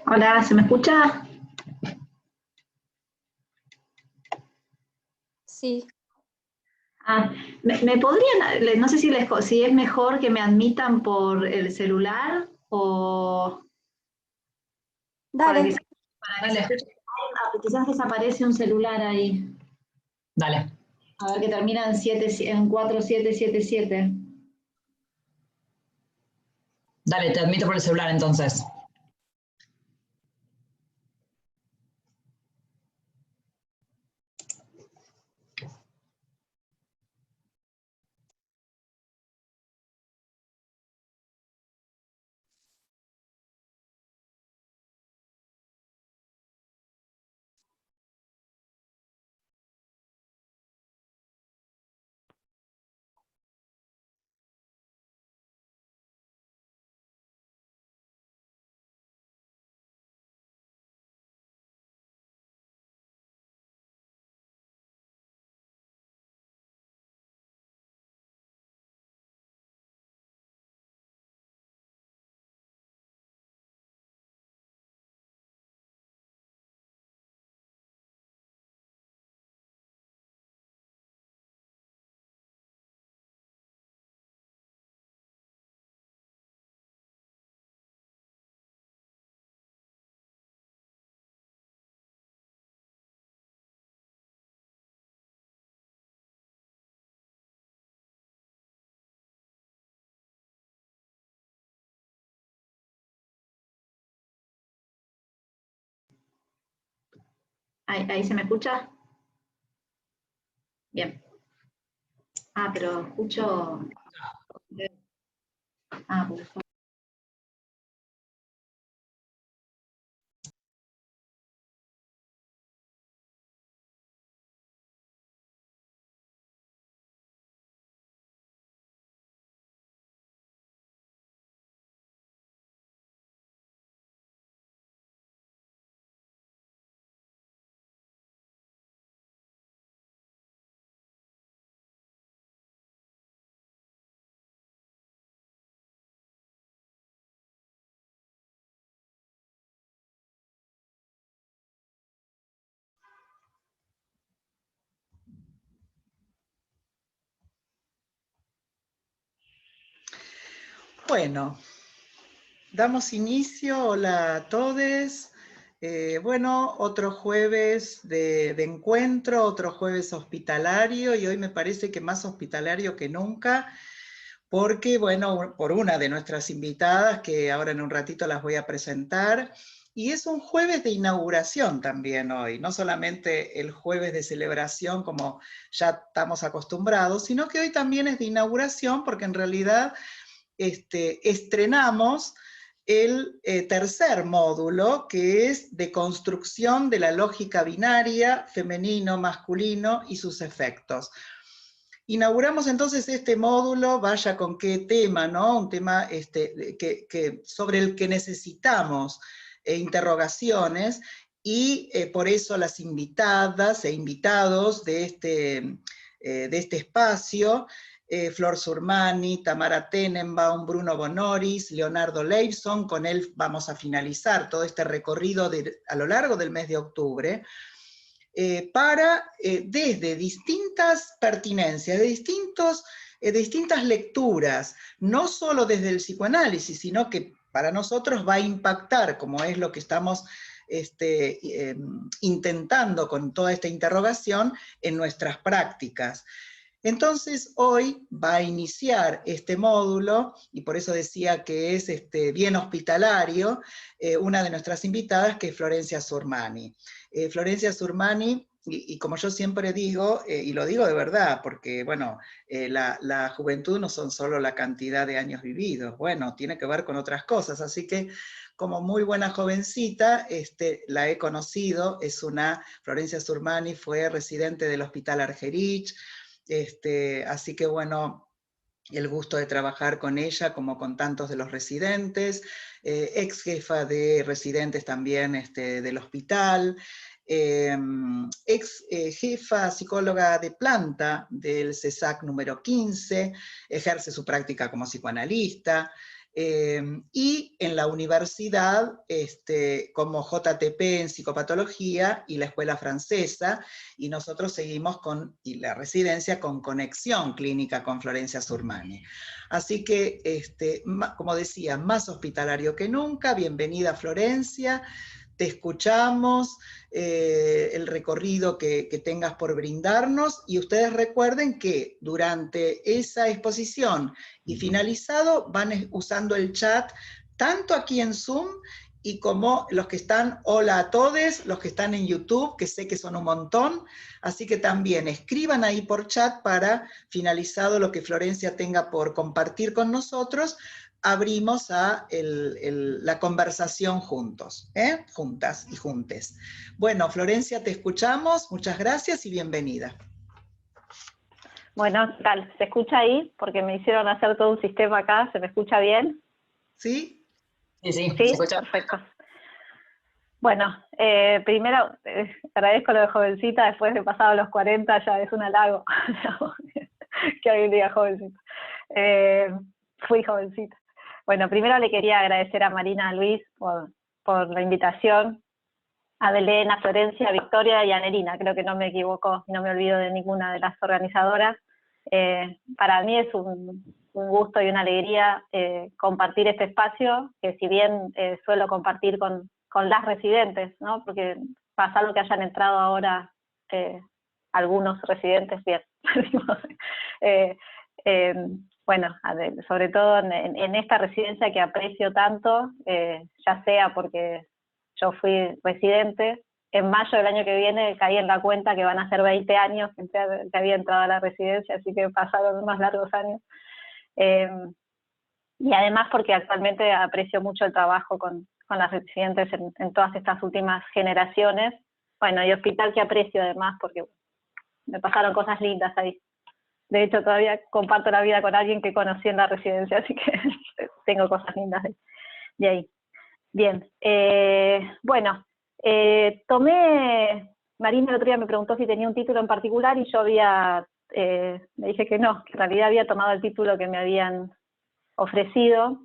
Hola, ¿se me escucha? Sí, ¿Me podrían, no sé si es mejor que me admitan por el celular o para que, dale. para que se Dale, escuche? Quizás desaparece un celular ahí. dale. A ver, que termina en 4777. Dale, te admito por el celular entonces. Ahí se me escucha. Bien. Pero escucho. Por favor. Bueno, damos inicio. Hola a todos. Bueno, otro jueves de encuentro, otro jueves hospitalario, y hoy me parece que más hospitalario que nunca, porque, bueno, por una de nuestras invitadas, que ahora en un ratito las voy a presentar, y es un jueves de inauguración también hoy, no solamente el jueves de celebración como ya estamos acostumbrados, sino que hoy también es de inauguración, porque en realidad estrenamos el tercer módulo, que es de construcción de la lógica binaria, femenino, masculino y sus efectos. Inauguramos entonces este módulo, vaya con qué tema, ¿no? Un tema sobre el que necesitamos interrogaciones, y por eso las invitadas e invitados de este espacio, Flor Surmani, Tamara Tenenbaum, Bruno Bonoris, Leonardo Leibson. Con él vamos a finalizar todo este recorrido a lo largo del mes de octubre, desde distintas pertinencias, de distintas lecturas, no solo desde el psicoanálisis, sino que para nosotros va a impactar, como es lo que estamos intentando con toda esta interrogación, en nuestras prácticas. Entonces hoy va a iniciar este módulo, y por eso decía que es bien hospitalario, una de nuestras invitadas, que es Florencia Surmani. Florencia Surmani, y como yo siempre digo, y lo digo de verdad, porque bueno, la juventud no son solo la cantidad de años vividos, bueno, tiene que ver con otras cosas, así que como muy buena jovencita, la he conocido. Florencia Surmani fue residente del Hospital Argerich, así que bueno, el gusto de trabajar con ella, como con tantos de los residentes, ex jefa de residentes también del hospital, ex jefa psicóloga de planta del CESAC número 15, ejerce su práctica como psicoanalista, y en la universidad como JTP en psicopatología y la escuela francesa, y nosotros seguimos y la residencia con conexión clínica con Florencia Surmani. Así que, como decía, más hospitalario que nunca. Bienvenida, Florencia. Te escuchamos, el recorrido que tengas por brindarnos, y ustedes recuerden que durante esa exposición y finalizado van usando el chat, tanto aquí en Zoom, y como los que están, hola a todos, los que están en YouTube, que sé que son un montón, así que también escriban ahí por chat para, finalizado lo que Florencia tenga por compartir con nosotros, abrimos a la conversación juntos, juntas y juntes. Bueno, Florencia, te escuchamos, muchas gracias y bienvenida. Bueno, tal, ¿se escucha ahí? Porque me hicieron hacer todo un sistema acá, ¿se me escucha bien? ¿Sí? Sí, ¿Sí? se escucha. Perfecto. Bueno, primero agradezco lo de jovencita, después de pasado los 40 ya es un halago que alguien diga jovencita. Fui jovencita. Bueno, primero le quería agradecer a Marina Luis por la invitación, a Belén, a Florencia, a Victoria y a Nerina, creo que no me equivoco, no me olvido de ninguna de las organizadoras. Para mí es un gusto y una alegría compartir este espacio, que si bien suelo compartir con las residentes, ¿no? Porque pasa lo que hayan entrado ahora algunos residentes, bien, bueno, sobre todo en esta residencia que aprecio tanto, ya sea porque yo fui residente, en mayo del año que viene caí en la cuenta que van a ser 20 años que había entrado a la residencia, así que pasaron más largos años. Y además porque actualmente aprecio mucho el trabajo con las residentes en todas estas últimas generaciones. Bueno, y hospital que aprecio además porque me pasaron cosas lindas ahí. De hecho, todavía comparto la vida con alguien que conocí en la residencia, así que tengo cosas lindas de ahí. Bien, bueno, Marina el otro día me preguntó si tenía un título en particular y yo me dije que no, que en realidad había tomado el título que me habían ofrecido,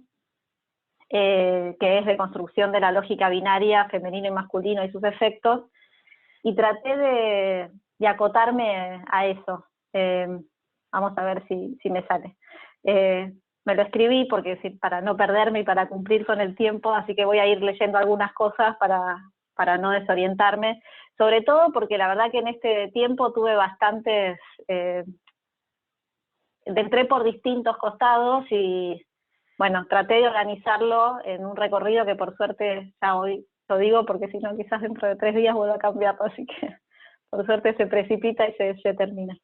que es de construcción de la lógica binaria, femenino y masculino y sus efectos, y traté de acotarme a eso. Vamos a ver si me sale. Me lo escribí porque para no perderme y para cumplir con el tiempo, así que voy a ir leyendo algunas cosas para no desorientarme, sobre todo porque la verdad que en este tiempo tuve bastantes, entré por distintos costados y bueno, traté de organizarlo en un recorrido que por suerte ya hoy lo digo, porque si no quizás dentro de 3 días vuelvo a cambiarlo, así que por suerte se precipita y se termina.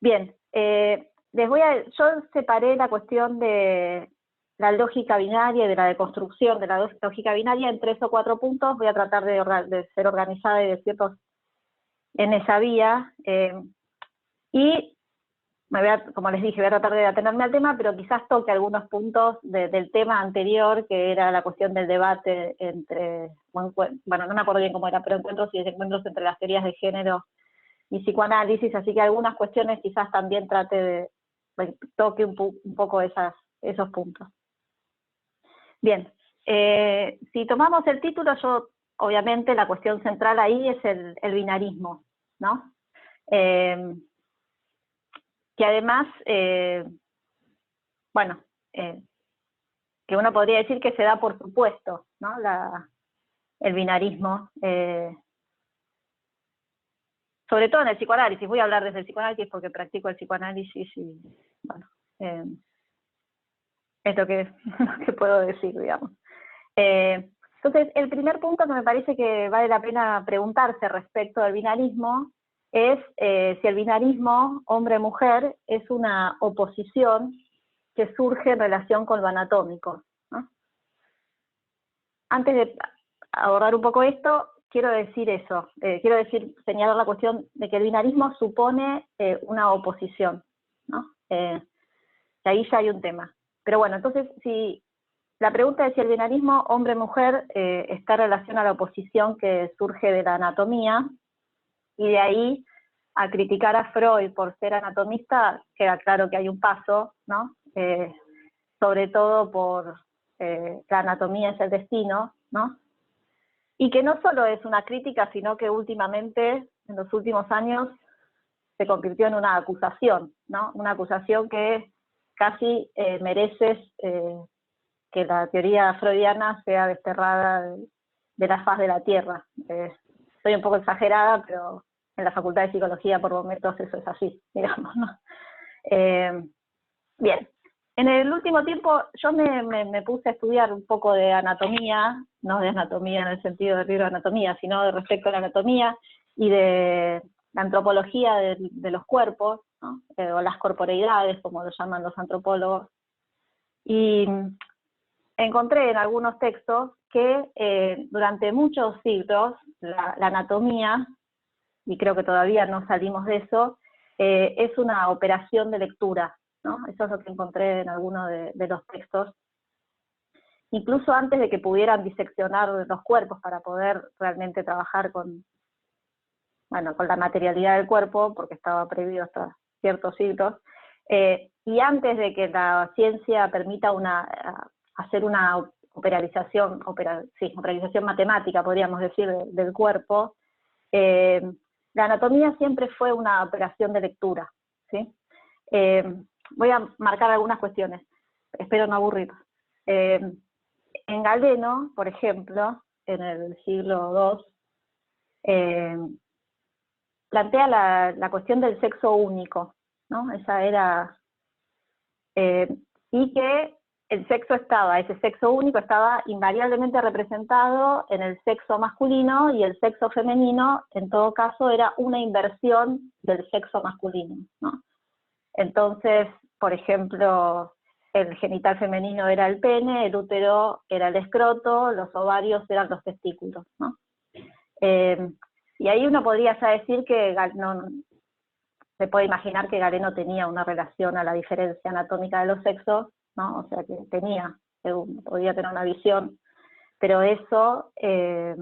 Bien, yo separé la cuestión de la lógica binaria y de la deconstrucción de la lógica binaria en 3 o 4 puntos. Voy a tratar de ser organizada y decirlos en esa vía. Y como les dije, voy a tratar de atenerme al tema, pero quizás toque algunos puntos del tema anterior, que era la cuestión del debate entre, bueno, no me acuerdo bien cómo era, pero encuentros y desencuentros entre las teorías de género y psicoanálisis, así que algunas cuestiones quizás también trate toque un poco esos puntos. Bien, si tomamos el título, obviamente la cuestión central ahí es el binarismo, ¿no? Que además, bueno, que uno podría decir que se da por supuesto, ¿no? El binarismo, sobre todo en el psicoanálisis. Voy a hablar desde el psicoanálisis porque practico el psicoanálisis y, bueno, es lo que puedo decir, digamos. Entonces, el primer punto que me parece que vale la pena preguntarse respecto al binarismo es si el binarismo hombre-mujer es una oposición que surge en relación con lo anatómico, ¿no? Antes de abordar un poco esto, quiero decir eso, señalar la cuestión de que el binarismo supone una oposición, ¿no? Y ahí ya hay un tema. Pero bueno, entonces, si la pregunta es si el binarismo hombre-mujer está en relación a la oposición que surge de la anatomía, y de ahí a criticar a Freud por ser anatomista, queda claro que hay un paso, ¿no? sobre todo por la anatomía es el destino, ¿no? Y que no solo es una crítica, sino que últimamente, en los últimos años, se convirtió en una acusación, ¿no? Una acusación que casi merece que la teoría freudiana sea desterrada de la faz de la Tierra. Soy un poco exagerada, pero en la Facultad de Psicología por momentos eso es así, digamos, ¿no? Bien, en el último tiempo yo me puse a estudiar un poco de anatomía, no de anatomía en el sentido del libro de anatomía, sino de respecto a la anatomía y de la antropología de los cuerpos, ¿no? O las corporeidades, como lo llaman los antropólogos. Y encontré en algunos textos que durante muchos siglos la anatomía, y creo que todavía no salimos de eso, es una operación de lectura, ¿no? Eso es lo que encontré en algunos de los textos. Incluso antes de que pudieran diseccionar los cuerpos para poder realmente trabajar con la materialidad del cuerpo, porque estaba prohibido hasta ciertos siglos, y antes de que la ciencia permita hacer una operación matemática, podríamos decir, del cuerpo, la anatomía siempre fue una operación de lectura, ¿sí? Voy a marcar algunas cuestiones, espero no aburrir. En Galeno, por ejemplo, en el siglo II, plantea la cuestión del sexo único, ¿no? Esa era, y que ese sexo único estaba invariablemente representado en el sexo masculino, y el sexo femenino, en todo caso, era una inversión del sexo masculino, ¿no? Entonces, por ejemplo, el genital femenino era el pene, el útero era el escroto, los ovarios eran los testículos, ¿no? Y ahí uno podría ya decir que se puede imaginar que Galeno tenía una relación a la diferencia anatómica de los sexos, ¿no? O sea que podía tener una visión, pero eso que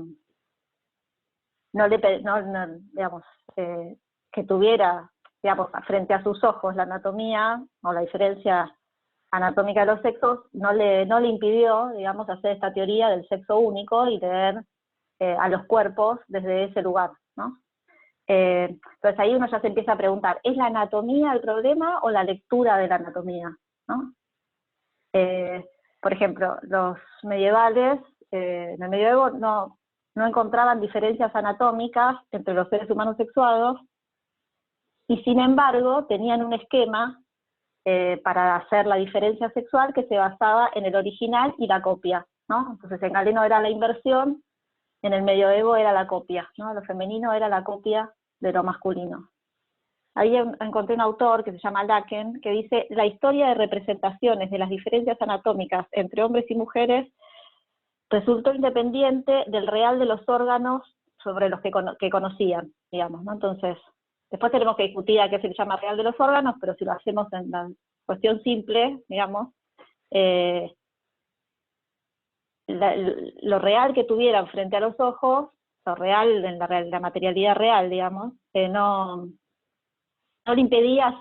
tuviera, digamos, frente a sus ojos la anatomía o la diferencia anatómica de los sexos, no le impidió, digamos, hacer esta teoría del sexo único y leer a los cuerpos desde ese lugar, ¿no? Entonces ahí uno ya se empieza a preguntar, ¿es la anatomía el problema o la lectura de la anatomía, ¿no? Por ejemplo, los medievales, en el medioevo no encontraban diferencias anatómicas entre los seres humanos sexuados, y sin embargo tenían un esquema para hacer la diferencia sexual que se basaba en el original y la copia, ¿no? Entonces en Galeno era la inversión, en el medioevo era la copia, ¿no? Lo femenino era la copia de lo masculino. Ahí encontré un autor que se llama Lacan, que dice: la historia de representaciones de las diferencias anatómicas entre hombres y mujeres resultó independiente del real de los órganos sobre los que conocían, digamos, ¿no? Entonces, después tenemos que discutir a qué se le llama real de los órganos, pero si lo hacemos en la cuestión simple, digamos, lo real que tuvieran frente a los ojos, lo real, en la materialidad real, digamos, no le impedía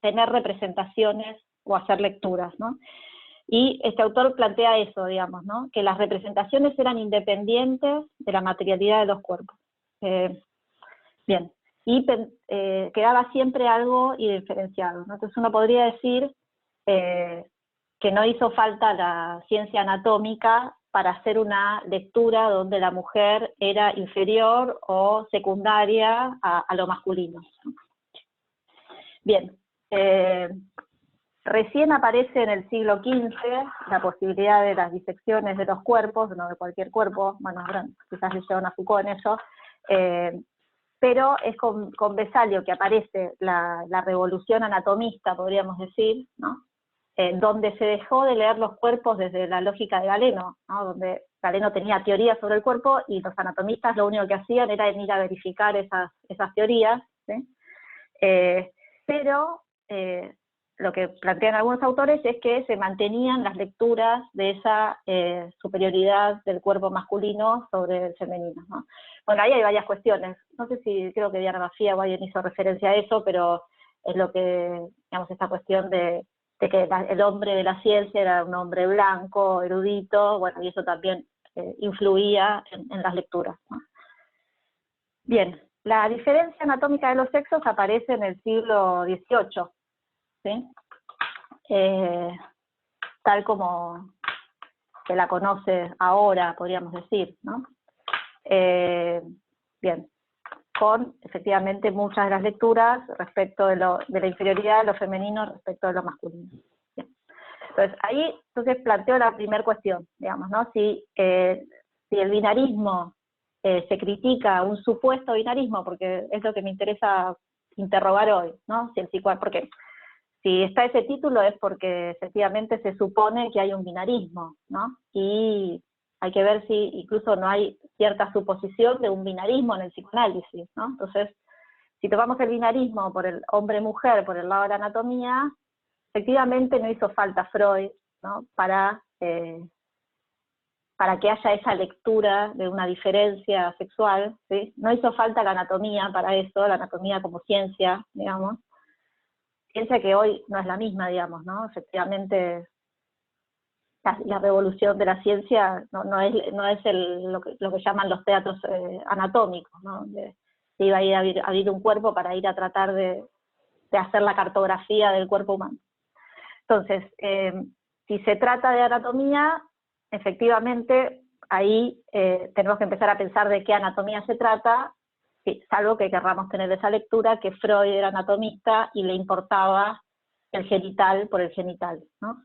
tener representaciones o hacer lecturas, ¿no? Y este autor plantea eso, digamos, ¿no? Que las representaciones eran independientes de la materialidad de los cuerpos. Bien, y quedaba siempre algo indiferenciado, ¿no? Entonces uno podría decir que no hizo falta la ciencia anatómica para hacer una lectura donde la mujer era inferior o secundaria a lo masculino. Bien, recién aparece en el siglo XV la posibilidad de las disecciones de los cuerpos, no de cualquier cuerpo, bueno, quizás le llevan a Foucault en eso, pero es con Vesalio que aparece la revolución anatomista, podríamos decir, ¿no? Donde se dejó de leer los cuerpos desde la lógica de Galeno, ¿no? Donde Galeno tenía teorías sobre el cuerpo y los anatomistas lo único que hacían era ir a verificar esas teorías, ¿sí? Pero lo que plantean algunos autores es que se mantenían las lecturas de esa superioridad del cuerpo masculino sobre el femenino, ¿no? Bueno, ahí hay varias cuestiones, no sé si creo que Diana Maffia o alguien hizo referencia a eso, pero es lo que, digamos, esta cuestión de de que el hombre de la ciencia era un hombre blanco, erudito, bueno, y eso también influía en las lecturas, ¿no? Bien, la diferencia anatómica de los sexos aparece en el siglo XVIII, ¿sí? Tal como se la conoce ahora, podríamos decir, ¿no? Bien, con efectivamente muchas de las lecturas respecto de la inferioridad de lo femenino respecto de lo masculino. Bien. Entonces, ahí planteo la primera cuestión, digamos, ¿no? Si el binarismo se critica, un supuesto binarismo, porque es lo que me interesa interrogar hoy, ¿no? Porque si está ese título es porque efectivamente se supone que hay un binarismo, ¿no? Y hay que ver si incluso no hay cierta suposición de un binarismo en el psicoanálisis, ¿no? Entonces, si tomamos el binarismo por el hombre-mujer, por el lado de la anatomía, efectivamente no hizo falta Freud, ¿no? Para que haya esa lectura de una diferencia sexual, ¿sí? No hizo falta la anatomía para eso, la anatomía como ciencia, digamos. Ciencia que hoy no es la misma, digamos, ¿no? Efectivamente, la revolución de la ciencia no es lo que llaman los teatros anatómicos, ¿no? Donde se iba a ir a abrir un cuerpo para ir a tratar de hacer la cartografía del cuerpo humano. Entonces, si se trata de anatomía, efectivamente, ahí tenemos que empezar a pensar de qué anatomía se trata, salvo que querramos tener esa lectura, que Freud era anatomista y le importaba el genital por el genital, ¿no?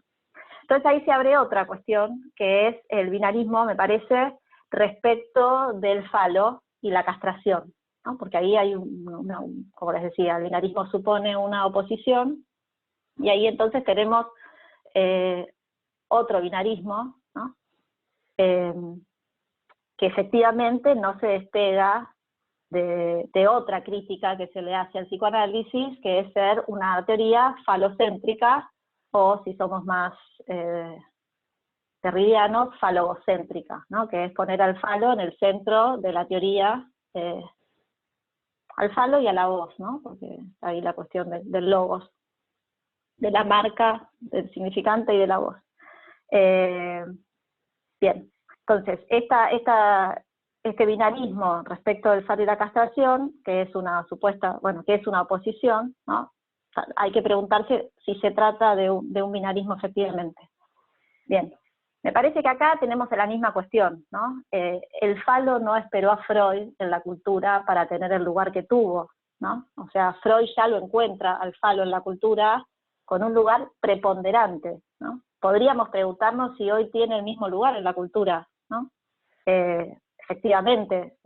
Entonces ahí se abre otra cuestión, que es el binarismo, me parece, respecto del falo y la castración, ¿no? Porque ahí hay, como les decía, el binarismo supone una oposición, y ahí entonces tenemos otro binarismo, ¿no? Que efectivamente no se despega de otra crítica que se le hace al psicoanálisis, que es ser una teoría falocéntrica, o si somos más derridianos, falogocéntrica, ¿no? Que es poner al falo en el centro de la teoría, al falo y a la voz, ¿no? Porque ahí la cuestión del logos, de la marca, del significante y de la voz. Bien, entonces, este binarismo respecto del falo y la castración, que es una supuesta, bueno, que es una oposición, ¿no? Hay que preguntarse si se trata de un binarismo efectivamente. Bien, me parece que acá tenemos la misma cuestión, ¿no? El falo no esperó a Freud en la cultura para tener el lugar que tuvo, ¿no? O sea, Freud ya lo encuentra al falo en la cultura con un lugar preponderante, ¿no? Podríamos preguntarnos si hoy tiene el mismo lugar en la cultura, ¿no? Efectivamente,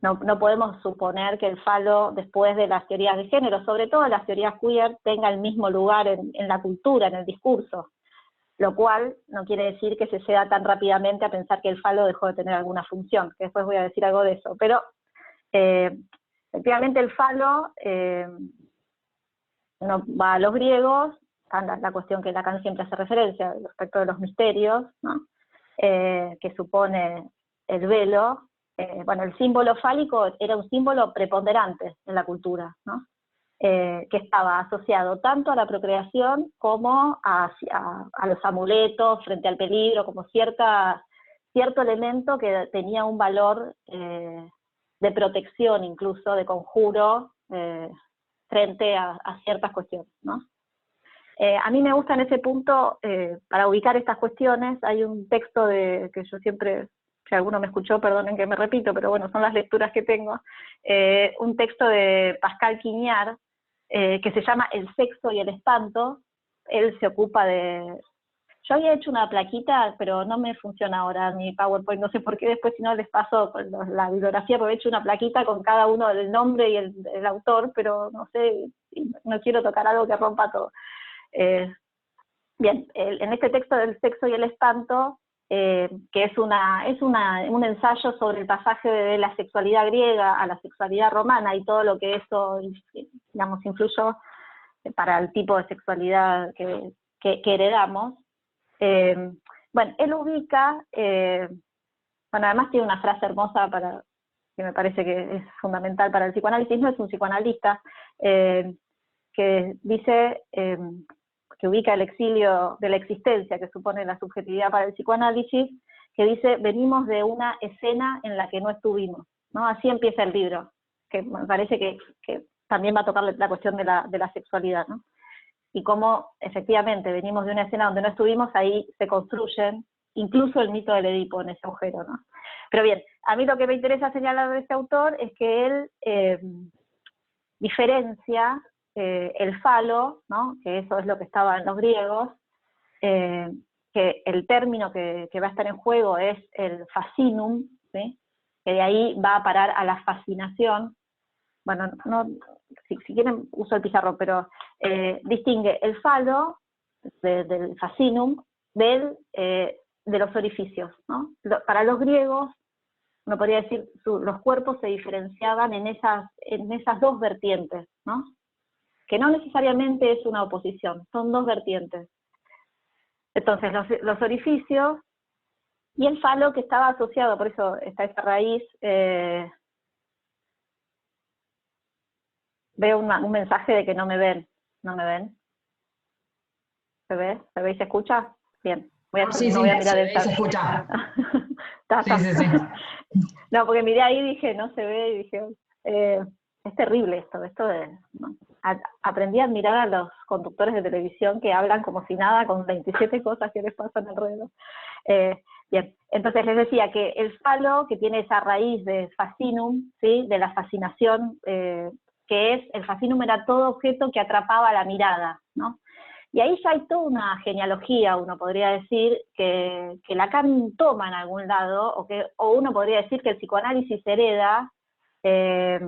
no podemos suponer que el falo, después de las teorías de género, sobre todo las teorías queer, tenga el mismo lugar en la cultura, en el discurso, lo cual no quiere decir que se ceda tan rápidamente a pensar que el falo dejó de tener alguna función, que después voy a decir algo de eso, pero efectivamente el falo no va a los griegos, la cuestión que Lacan siempre hace referencia respecto de los misterios, ¿no? Que supone el velo. Bueno, el símbolo fálico era un símbolo preponderante en la cultura, ¿no? Que estaba asociado tanto a la procreación como a los amuletos frente al peligro, como cierto elemento que tenía un valor de protección, incluso de conjuro, frente a ciertas cuestiones, ¿no? A mí me gusta en ese punto, para ubicar estas cuestiones, hay un texto que yo siempre, si alguno me escuchó, perdonen que me repito, pero bueno, son las lecturas que tengo, un texto de Pascal Quignard, que se llama El sexo y el espanto. Él se ocupa de... Yo había hecho una plaquita, pero no me funciona ahora mi PowerPoint, no sé por qué, después si no les paso la bibliografía, porque he hecho una plaquita con cada uno del nombre y el autor, pero no sé, no quiero tocar algo que rompa todo. Bien, en este texto del sexo y el espanto, que es un ensayo sobre el pasaje de la sexualidad griega a la sexualidad romana y todo lo que eso, digamos, influyó para el tipo de sexualidad que heredamos. Bueno, él ubica, bueno, además tiene una frase hermosa que me parece que es fundamental para el psicoanálisis, no es un psicoanalista, que dice que ubica el exilio de la existencia que supone la subjetividad para el psicoanálisis, que dice, venimos de una escena en la que no estuvimos, ¿no? Así empieza el libro, que me parece que también va a tocar la cuestión de la sexualidad, ¿no? Y cómo efectivamente venimos de una escena donde no estuvimos, ahí se construyen incluso el mito del Edipo en ese agujero, ¿no? Pero bien, a mí lo que me interesa señalar de este autor es que él diferencia el falo, ¿no? Que eso es lo que estaba en los griegos, que el término que va a estar en juego es el fascinum, ¿sí? Que de ahí va a parar a la fascinación. Bueno, no, si quieren uso el pizarrón, pero distingue el falo del fascinum de los orificios, ¿no? Para los griegos, uno podría decir, los cuerpos se diferenciaban en esas dos vertientes, ¿no? Que no necesariamente es una oposición, son dos vertientes. Entonces, los orificios y el falo, que estaba asociado, por eso está esta raíz. Veo un mensaje de que no me ven. ¿No me ven? ¿Se ve? ¿Se ve y se escucha? Bien. Sí, no voy a se mirar ve el y chat. se escucha. Sí. No, porque miré ahí y dije, no se ve, y dije, es terrible esto ¿no? Aprendí a admirar a los conductores de televisión que hablan como si nada, con 27 cosas que les pasan alrededor. Bien, entonces les decía que el falo, que tiene esa raíz de fascinum, ¿sí? De la fascinación, que es, el fascinum era todo objeto que atrapaba la mirada, ¿no? Y ahí ya hay toda una genealogía, uno podría decir, que Lacan toma en algún lado, o uno podría decir que el psicoanálisis hereda, que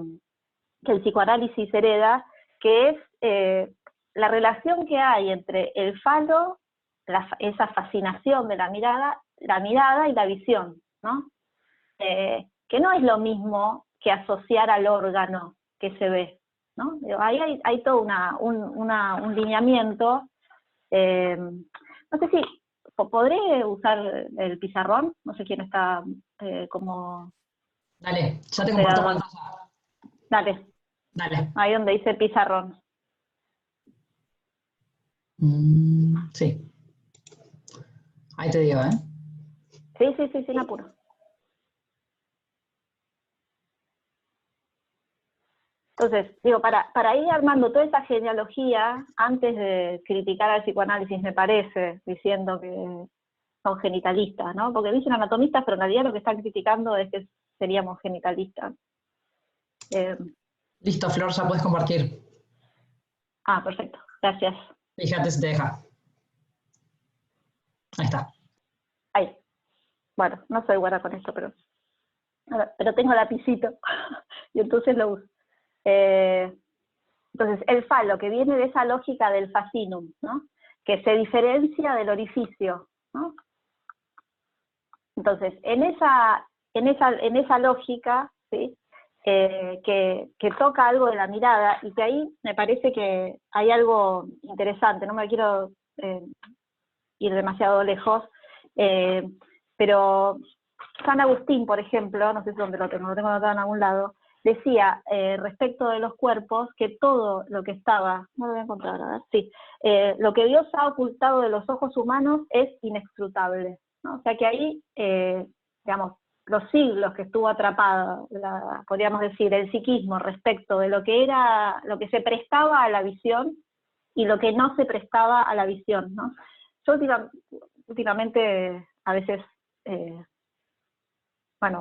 es la relación que hay entre el falo, esa fascinación de la mirada y la visión, ¿no? Que no es lo mismo que asociar al órgano que se ve, ¿no? Ahí hay todo un lineamiento. No sé si podré usar el pizarrón, no sé quién está como... Dale, ya te comparto pantalla. Dale. Ahí donde dice pizarrón. Sí. Ahí te digo, ¿eh? Sí, sin apuro. Entonces, digo, para ir armando toda esa genealogía, antes de criticar al psicoanálisis, me parece, diciendo que son genitalistas, ¿no? Porque dicen anatomistas, pero en realidad lo que están criticando es que seríamos genitalistas. Listo, Flor, ya puedes compartir. Perfecto, gracias. Fíjate si te deja. Ahí está. Ahí. Bueno, no soy buena con esto, pero tengo lapicito, y entonces lo uso. Entonces, el falo, que viene de esa lógica del fascinum, ¿no? Que se diferencia del orificio, ¿no? Entonces, en esa lógica, ¿sí? Que toca algo de la mirada, y que ahí me parece que hay algo interesante, no me quiero ir demasiado lejos, pero San Agustín, por ejemplo, no sé dónde lo tengo anotado en algún lado, decía respecto de los cuerpos que todo lo que estaba, no lo voy a encontrar, a ver, sí, lo que Dios ha ocultado de los ojos humanos es inescrutable, ¿no? O sea que ahí, digamos, los siglos que estuvo atrapado, podríamos decir, el psiquismo respecto de lo que se prestaba a la visión y lo que no se prestaba a la visión, ¿no? Yo últimamente, a veces,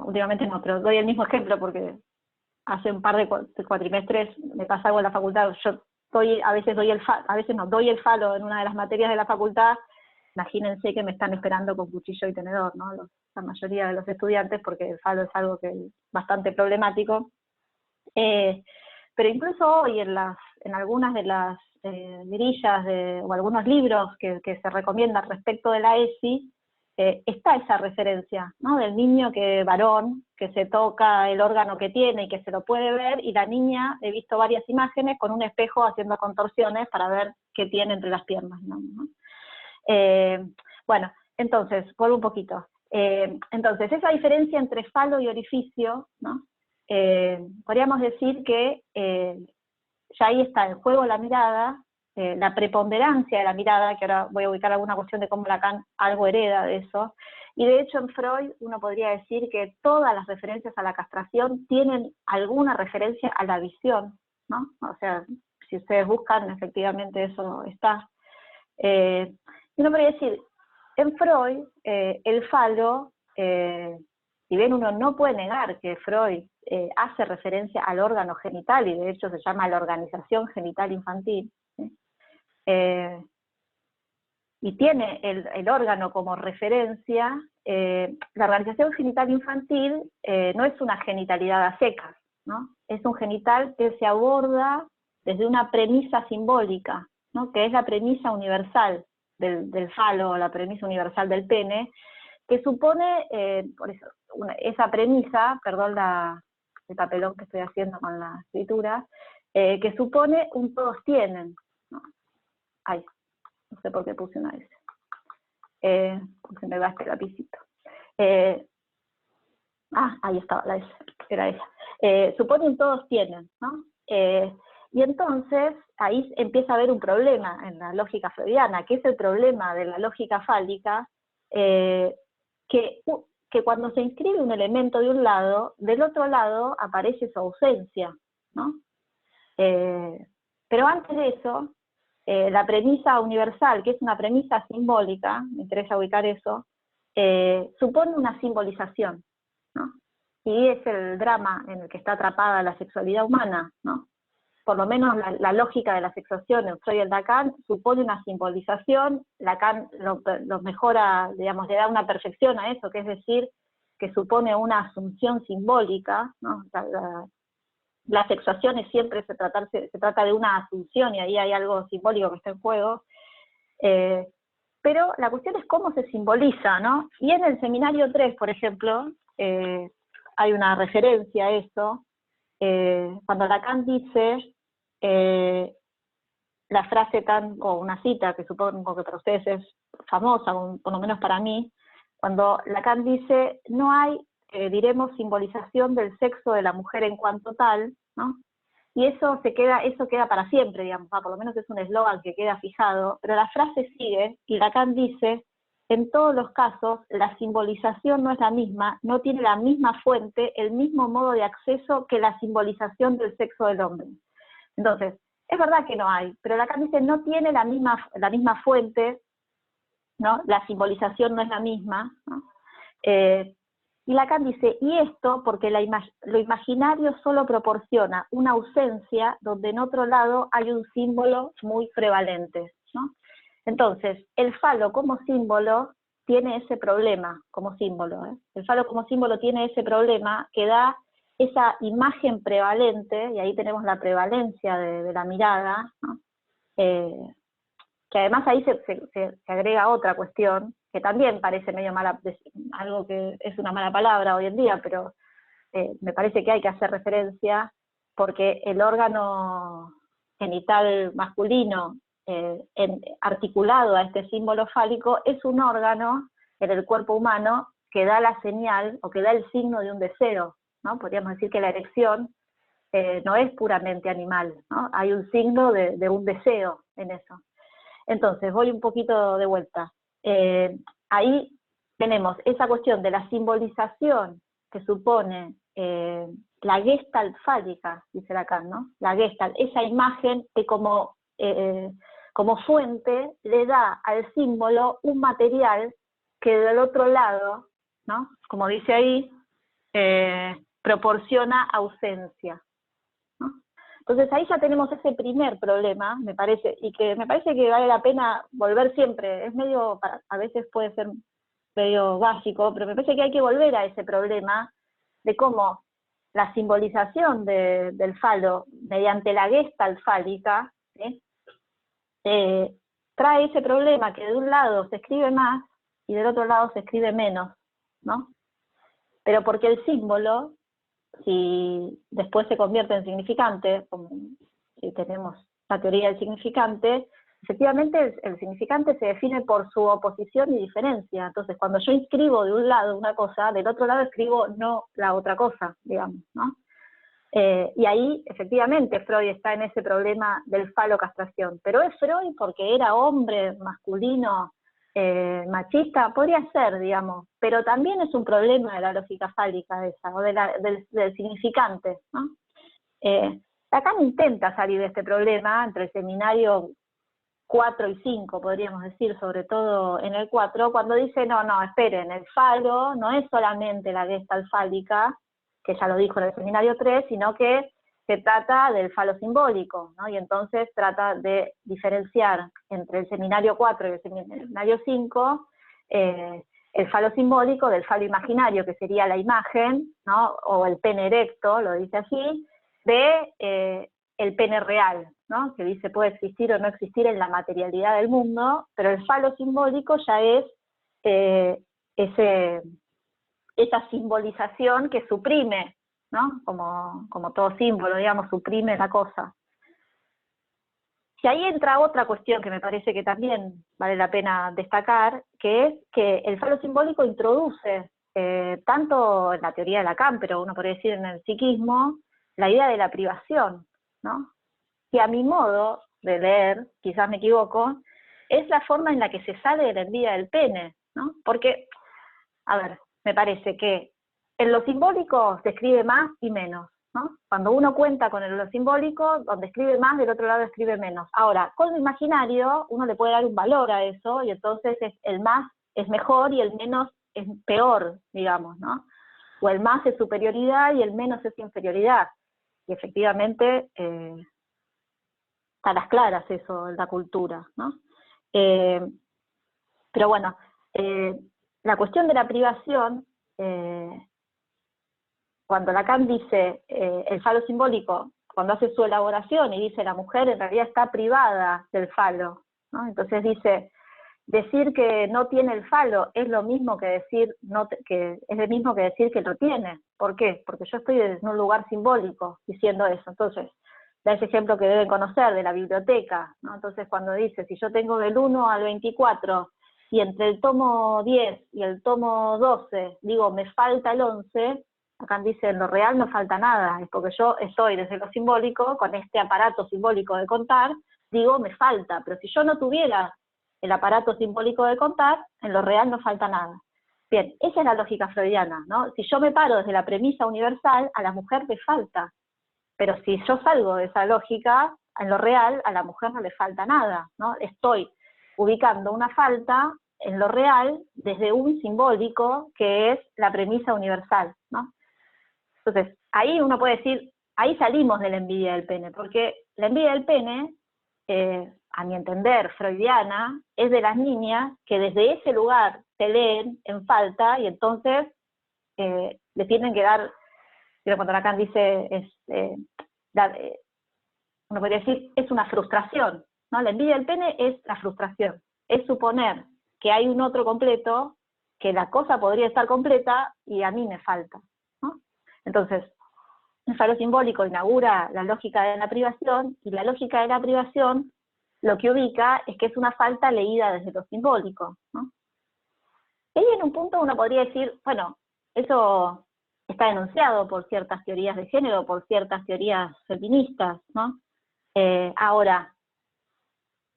últimamente no, pero doy el mismo ejemplo porque hace un par de cuatrimestres me pasa algo en la facultad. Yo a veces doy el falo en una de las materias de la facultad. Imagínense que me están esperando con cuchillo y tenedor, ¿no? La mayoría de los estudiantes, porque el falo es algo que es bastante problemático. Pero incluso hoy en algunas de las grillas o algunos libros que se recomiendan respecto de la ESI, está esa referencia, ¿no? Del niño varón, que se toca el órgano que tiene y que se lo puede ver, y la niña, he visto varias imágenes con un espejo haciendo contorsiones para ver qué tiene entre las piernas, ¿no? Bueno, entonces, vuelvo un poquito. Entonces, esa diferencia entre falo y orificio, ¿no? Podríamos decir que ya ahí está en juego la mirada, la preponderancia de la mirada, que ahora voy a ubicar alguna cuestión de cómo Lacan algo hereda de eso, y de hecho en Freud uno podría decir que todas las referencias a la castración tienen alguna referencia a la visión, ¿no? O sea, si ustedes buscan, efectivamente eso está. Y uno podría decir, en Freud, el falo, si bien uno no puede negar que Freud hace referencia al órgano genital, y de hecho se llama la organización genital infantil, y tiene el órgano como referencia, la organización genital infantil no es una genitalidad a secas, ¿no? Es un genital que se aborda desde una premisa simbólica, ¿no? Que es la premisa universal del falo, la premisa universal del pene, que supone, por eso, esa premisa, perdón el papelón que estoy haciendo con la escritura, que supone un todos tienen, ¿no? Ay, no sé por qué puse una S, porque me va este lapicito. Ahí estaba la S, era esa. Supone un todos tienen, ¿no? Y entonces ahí empieza a haber un problema en la lógica freudiana, que es el problema de la lógica fálica, que cuando se inscribe un elemento de un lado, del otro lado aparece su ausencia, ¿no? Pero antes de eso, la premisa universal, que es una premisa simbólica, me interesa ubicar eso, supone una simbolización, ¿no? Y es el drama en el que está atrapada la sexualidad humana, ¿no? Por lo menos la lógica de la sexuación en Freud y en Lacan supone una simbolización. Lacan lo mejora, digamos, le da una perfección a eso, que es decir, que supone una asunción simbólica, ¿no? La sexuación siempre se trata de una asunción, y ahí hay algo simbólico que está en juego, pero la cuestión es cómo se simboliza, ¿no? Y en el seminario 3, por ejemplo, hay una referencia a eso, cuando Lacan dice la frase o una cita que supongo que para ustedes es famosa, por lo menos para mí, cuando Lacan dice, no hay, diremos, simbolización del sexo de la mujer en cuanto tal, ¿no? Y eso queda para siempre, digamos, por lo menos es un eslogan que queda fijado, pero la frase sigue, y Lacan dice, en todos los casos, la simbolización no es la misma, no tiene la misma fuente, el mismo modo de acceso que la simbolización del sexo del hombre. Entonces, es verdad que no hay, pero Lacan dice no tiene la misma fuente, ¿no? La simbolización no es la misma, ¿no? Y Lacan dice, y esto porque lo imaginario solo proporciona una ausencia donde en otro lado hay un símbolo muy prevalente, ¿no? Entonces, el falo como símbolo tiene ese problema, como símbolo, ¿eh? El falo como símbolo tiene ese problema que da esa imagen prevalente, y ahí tenemos la prevalencia de la mirada, ¿no? Que además ahí se agrega otra cuestión, que también parece medio mala, algo que es una mala palabra hoy en día, pero me parece que hay que hacer referencia, porque el órgano genital masculino articulado a este símbolo fálico es un órgano en el cuerpo humano que da la señal, o que da el signo de un deseo, ¿no? Podríamos decir que la erección no es puramente animal, ¿no? Hay un signo de un deseo en eso. Entonces, voy un poquito de vuelta. Ahí tenemos esa cuestión de la simbolización que supone la gestalt fálica, dice Lacan, ¿no? La gestalt, esa imagen que como fuente le da al símbolo un material que del otro lado, ¿no? Como dice ahí, proporciona ausencia, ¿no? Entonces ahí ya tenemos ese primer problema, me parece, y que me parece que vale la pena volver siempre. Es medio, a veces puede ser medio básico, pero me parece que hay que volver a ese problema de cómo la simbolización del falo mediante la gestalt fálica, ¿sí? Trae ese problema que de un lado se escribe más y del otro lado se escribe menos, ¿no? Pero porque el símbolo, si después se convierte en significante, como si tenemos la teoría del significante, efectivamente el significante se define por su oposición y diferencia. Entonces, cuando yo inscribo de un lado una cosa, del otro lado escribo no la otra cosa, digamos, ¿no? Y ahí, efectivamente, Freud está en ese problema del falo-castración. Pero ¿es Freud porque era hombre, masculino, machista? Podría ser, digamos, pero también es un problema de la lógica fálica esa, o del significante, ¿no? Lacan intenta salir de este problema entre el seminario 4 y 5, podríamos decir, sobre todo en el 4, cuando dice, no, esperen, el falo no es solamente la gestalt fálica, que ya lo dijo en el seminario 3, sino que se trata del falo simbólico, ¿no? Y entonces trata de diferenciar entre el seminario 4 y el seminario 5, el falo simbólico del falo imaginario, que sería la imagen, ¿no? O el pene erecto, lo dice así, de el pene real, ¿no? Que dice puede existir o no existir en la materialidad del mundo, pero el falo simbólico ya es esa simbolización que suprime, ¿no? Como todo símbolo, digamos, suprime la cosa. Y ahí entra otra cuestión que me parece que también vale la pena destacar, que es que el falo simbólico introduce, tanto en la teoría de Lacan, pero uno podría decir en el psiquismo, la idea de la privación, ¿no? Que a mi modo de leer, quizás me equivoco, es la forma en la que se sale de la envidia del pene, ¿no? Porque, a ver, me parece que en lo simbólico se escribe más y menos, ¿no? Cuando uno cuenta con lo simbólico, donde escribe más, del otro lado escribe menos. Ahora, con lo imaginario, uno le puede dar un valor a eso, y entonces el más es mejor y el menos es peor, digamos, ¿no? O el más es superioridad y el menos es inferioridad. Y efectivamente, está a las claras eso en la cultura, ¿no? Pero bueno, la cuestión de la privación, cuando Lacan dice el falo simbólico, cuando hace su elaboración y dice la mujer en realidad está privada del falo, ¿no? Entonces dice, decir que no tiene el falo es lo mismo que decir que lo tiene. ¿Por qué? Porque yo estoy en un lugar simbólico diciendo eso. Entonces, da ese ejemplo que deben conocer de la biblioteca, ¿no? Entonces cuando dice, si yo tengo del 1 al 24, y entre el tomo 10 y el tomo 12, digo, me falta el 11, acá dice, en lo real no falta nada, es porque yo estoy desde lo simbólico, con este aparato simbólico de contar, digo, me falta, pero si yo no tuviera el aparato simbólico de contar, en lo real no falta nada. Bien, esa es la lógica freudiana, ¿no? Si yo me paro desde la premisa universal, a la mujer le falta, pero si yo salgo de esa lógica, en lo real, a la mujer no le falta nada, ¿no? Estoy ubicando una falta en lo real desde un simbólico que es la premisa universal, ¿no? Entonces, ahí uno puede decir, ahí salimos de la envidia del pene, porque la envidia del pene, a mi entender, freudiana, es de las niñas que desde ese lugar se leen en falta y entonces le tienen que dar, pero cuando Lacan dice, uno podría decir, es una frustración, ¿no? La envidia del pene es la frustración, es suponer que hay un otro completo, que la cosa podría estar completa y a mí me falta, ¿no? Entonces, el falo simbólico inaugura la lógica de la privación, y la lógica de la privación lo que ubica es que es una falta leída desde lo simbólico, ¿no? Y en un punto uno podría decir, bueno, eso está denunciado por ciertas teorías de género, por ciertas teorías feministas, ¿no? Ahora,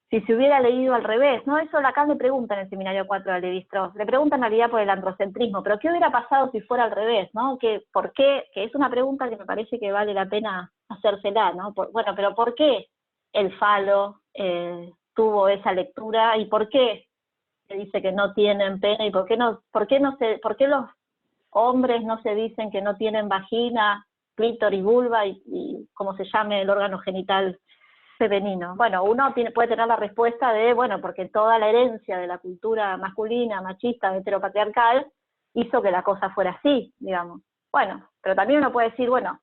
si se hubiera leído al revés, ¿no? Eso Lacan le pregunta en el seminario 4 de Lévi-Strauss, le pregunta en realidad por el androcentrismo, pero ¿qué hubiera pasado si fuera al revés, ¿no? ¿Por qué? Que es una pregunta que me parece que vale la pena hacérsela, ¿no? Bueno, pero ¿por qué el falo tuvo esa lectura y por qué se dice que no tienen pene y por qué los hombres no se dicen que no tienen vagina, clítoris, vulva y como se llame el órgano genital femenino? Bueno, uno puede tener la respuesta de, bueno, porque toda la herencia de la cultura masculina, machista, heteropatriarcal, hizo que la cosa fuera así, digamos. Bueno, pero también uno puede decir, bueno,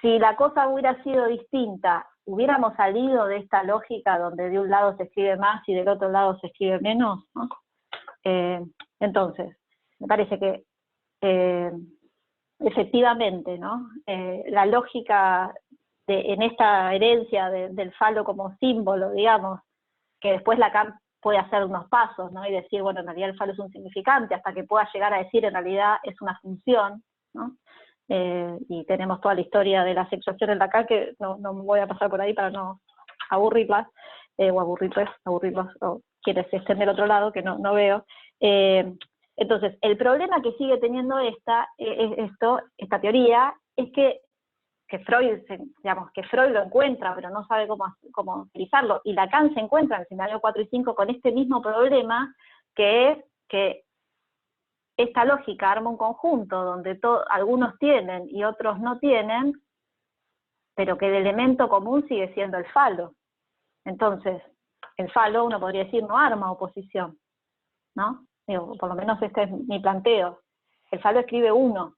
si la cosa hubiera sido distinta, hubiéramos salido de esta lógica donde de un lado se escribe más y del otro lado se escribe menos, ¿no? Entonces, me parece que efectivamente, ¿no? La lógica en esta herencia del falo como símbolo, digamos, que después Lacan puede hacer unos pasos, ¿no? Y decir, bueno, en realidad el falo es un significante, hasta que pueda llegar a decir en realidad es una función, ¿no? y tenemos toda la historia de la sexuación en Lacan, que no me voy a pasar por ahí para no aburrirlas, o aburrirlos, o quienes estén del otro lado, que no veo. Entonces, el problema que sigue teniendo esta teoría es que Freud, digamos, que Freud lo encuentra, pero no sabe cómo utilizarlo, y Lacan se encuentra en el seminario 4 y 5 con este mismo problema, que es que esta lógica arma un conjunto donde algunos tienen y otros no tienen, pero que el elemento común sigue siendo el falo. Entonces, el falo, uno podría decir, no arma oposición, ¿no? Digo, por lo menos este es mi planteo. El falo escribe uno,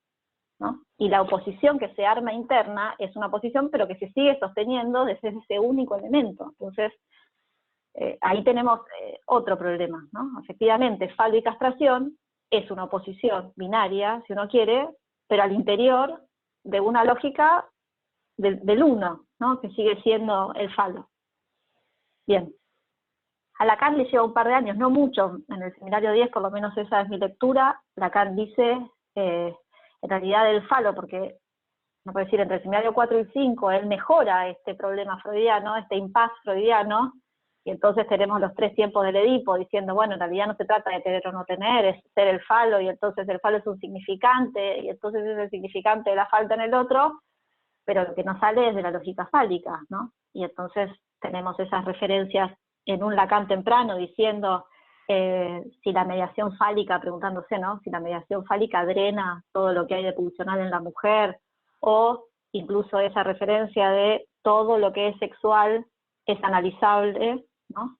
¿no? Y la oposición que se arma interna es una oposición, pero que se sigue sosteniendo desde ese único elemento. Entonces, ahí tenemos otro problema, ¿no? Efectivamente, falo y castración es una oposición binaria, si uno quiere, pero al interior de una lógica del uno, ¿no? Que sigue siendo el falo. Bien. A Lacan le lleva un par de años, no mucho, en el seminario 10, por lo menos esa es mi lectura. Lacan dice, en realidad el falo, porque, no puedo decir, entre el seminario 4 y 5, él mejora este problema freudiano, este impas freudiano, y entonces tenemos los 3 tiempos del Edipo, diciendo, bueno, en realidad no se trata de tener o no tener, es ser el falo, y entonces el falo es un significante, y entonces es el significante de la falta en el otro, pero lo que nos sale es de la lógica fálica, ¿no? Y entonces tenemos esas referencias en un Lacan temprano diciendo si la mediación fálica, preguntándose, ¿no? Si la mediación fálica drena todo lo que hay de pulsional en la mujer, o incluso esa referencia de todo lo que es sexual es analizable, ¿no?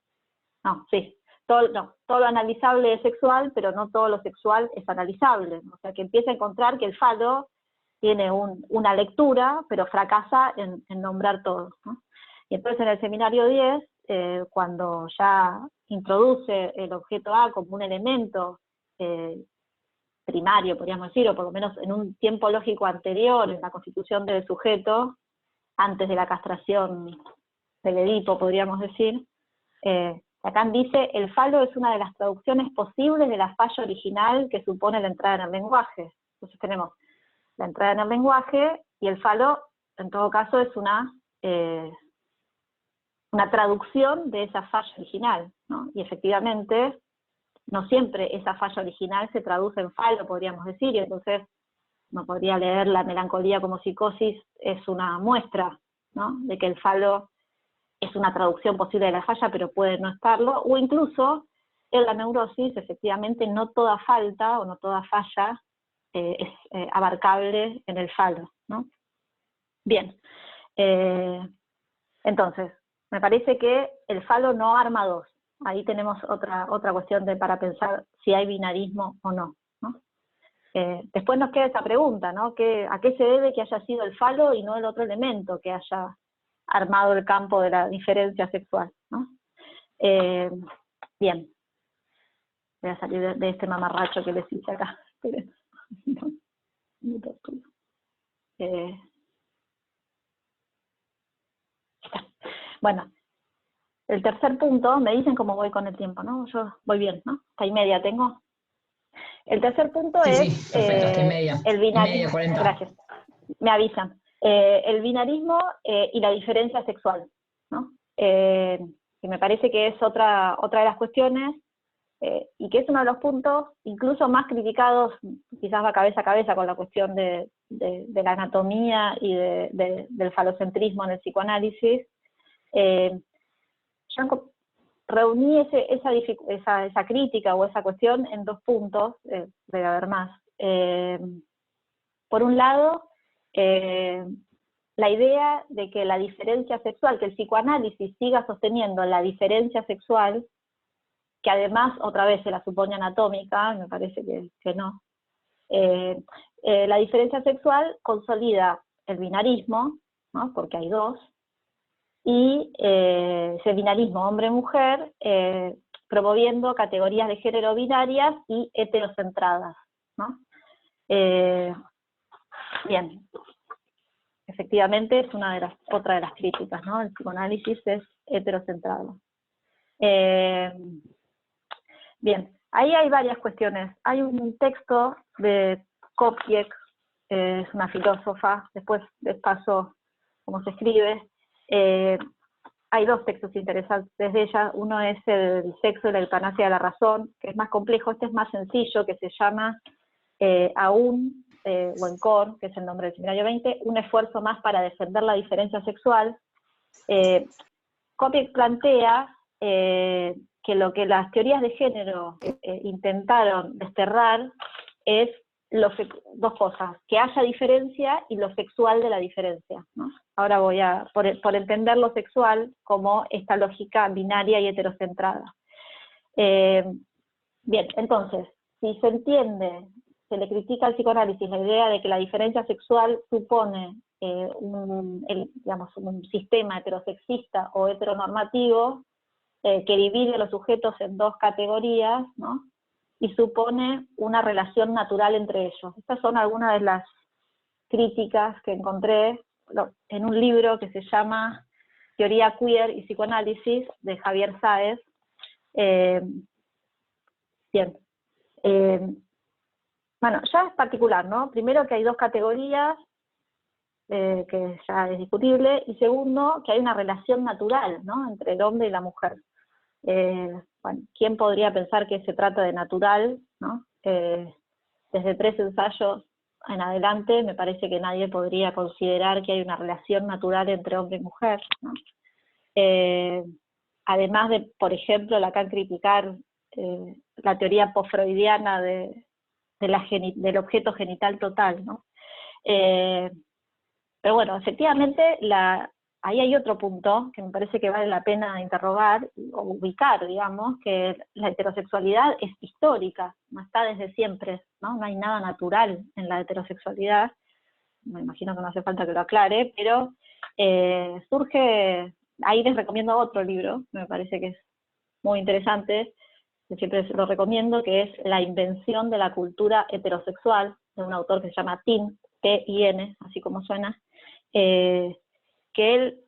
No, sí, todo lo analizable es sexual, pero no todo lo sexual es analizable. O sea, que empieza a encontrar que el falo tiene una lectura, pero fracasa en nombrar todo, ¿no? Y entonces en el seminario 10, cuando ya introduce el objeto A como un elemento primario, podríamos decir, o por lo menos en un tiempo lógico anterior, en la constitución del sujeto, antes de la castración del Edipo, podríamos decir, Lacan dice, el falo es una de las traducciones posibles de la falla original que supone la entrada en el lenguaje. Entonces tenemos la entrada en el lenguaje, y el falo, en todo caso, es una traducción de esa falla original, ¿no? Y efectivamente, no siempre esa falla original se traduce en falo, podríamos decir, y entonces no podría leer la melancolía como psicosis, es una muestra, ¿no? De que el falo es una traducción posible de la falla, pero puede no estarlo, o incluso en la neurosis, efectivamente, no toda falta o no toda falla es abarcable en el falo, ¿no? Bien, entonces, me parece que el falo no arma dos. Ahí tenemos otra cuestión para pensar si hay binarismo o no, ¿no? Después nos queda esa pregunta, ¿no? ¿A qué se debe que haya sido el falo y no el otro elemento que haya armado el campo de la diferencia sexual, ¿no? Bien. Voy a salir de este mamarracho que les hice acá. Esperen. Bueno, el tercer punto, me dicen cómo voy con el tiempo, ¿no? Yo voy bien, ¿no? Hasta y media tengo. El tercer punto es sí, perfecto, hasta y media. el binarismo. Y media, 40. Gracias. Me avisan. El binarismo y la diferencia sexual, ¿no? Que me parece que es otra de las cuestiones, y que es uno de los puntos incluso más criticados, quizás va cabeza a cabeza con la cuestión de la anatomía y del falocentrismo en el psicoanálisis. Yo reuní esa crítica o esa cuestión en 2 puntos, debe haber más. Por un lado, la idea de que la diferencia sexual, que el psicoanálisis siga sosteniendo la diferencia sexual, que además otra vez se la supone anatómica, me parece que no. La diferencia sexual consolida el binarismo, ¿no? Porque hay 2, y ese binarismo hombre-mujer, promoviendo categorías de género binarias y heterocentradas, ¿no? Bien, efectivamente es otra de las críticas, ¿no? El psicoanálisis es heterocentrado. Bien, ahí hay varias cuestiones. Hay un texto de Kopiek, es una filósofa, después les paso cómo se escribe. Hay dos textos interesantes de ella, uno es El sexo y la eutanasia de la razón, que es más complejo, este es más sencillo, que se llama Aún, o ENCOR, que es el nombre del seminario 20, un esfuerzo más para defender la diferencia sexual. Kopek plantea que lo que las teorías de género intentaron desterrar es dos cosas, que haya diferencia y lo sexual de la diferencia, ¿no? Ahora voy a, por entender lo sexual como esta lógica binaria y heterocentrada. Bien, entonces, si se entiende, se le critica al psicoanálisis la idea de que la diferencia sexual supone digamos, un sistema heterosexista o heteronormativo que divide a los sujetos en dos categorías, ¿no? Y supone una relación natural entre ellos. Estas son algunas de las críticas que encontré en un libro que se llama Teoría Queer y Psicoanálisis, de Javier Sáez. Bien. Bueno, ya es particular, ¿no? Primero que hay dos categorías, que ya es discutible, y segundo, que hay una relación natural, ¿no?, entre el hombre y la mujer. Bueno, ¿quién podría pensar que se trata de natural, ¿no? Desde 3 ensayos en adelante me parece que nadie podría considerar que hay una relación natural entre hombre y mujer, ¿no? Además de, por ejemplo, Lacan criticar la teoría post-freudiana del objeto genital total, ¿no? Pero bueno, efectivamente, ahí hay otro punto que me parece que vale la pena interrogar o ubicar, digamos, que la heterosexualidad es histórica, no está desde siempre, ¿no? No hay nada natural en la heterosexualidad, me imagino que no hace falta que lo aclare, pero surge, ahí les recomiendo otro libro, me parece que es muy interesante, que siempre lo recomiendo, que es La invención de la cultura heterosexual, de un autor que se llama Tin, T-I-N, así como suena, que él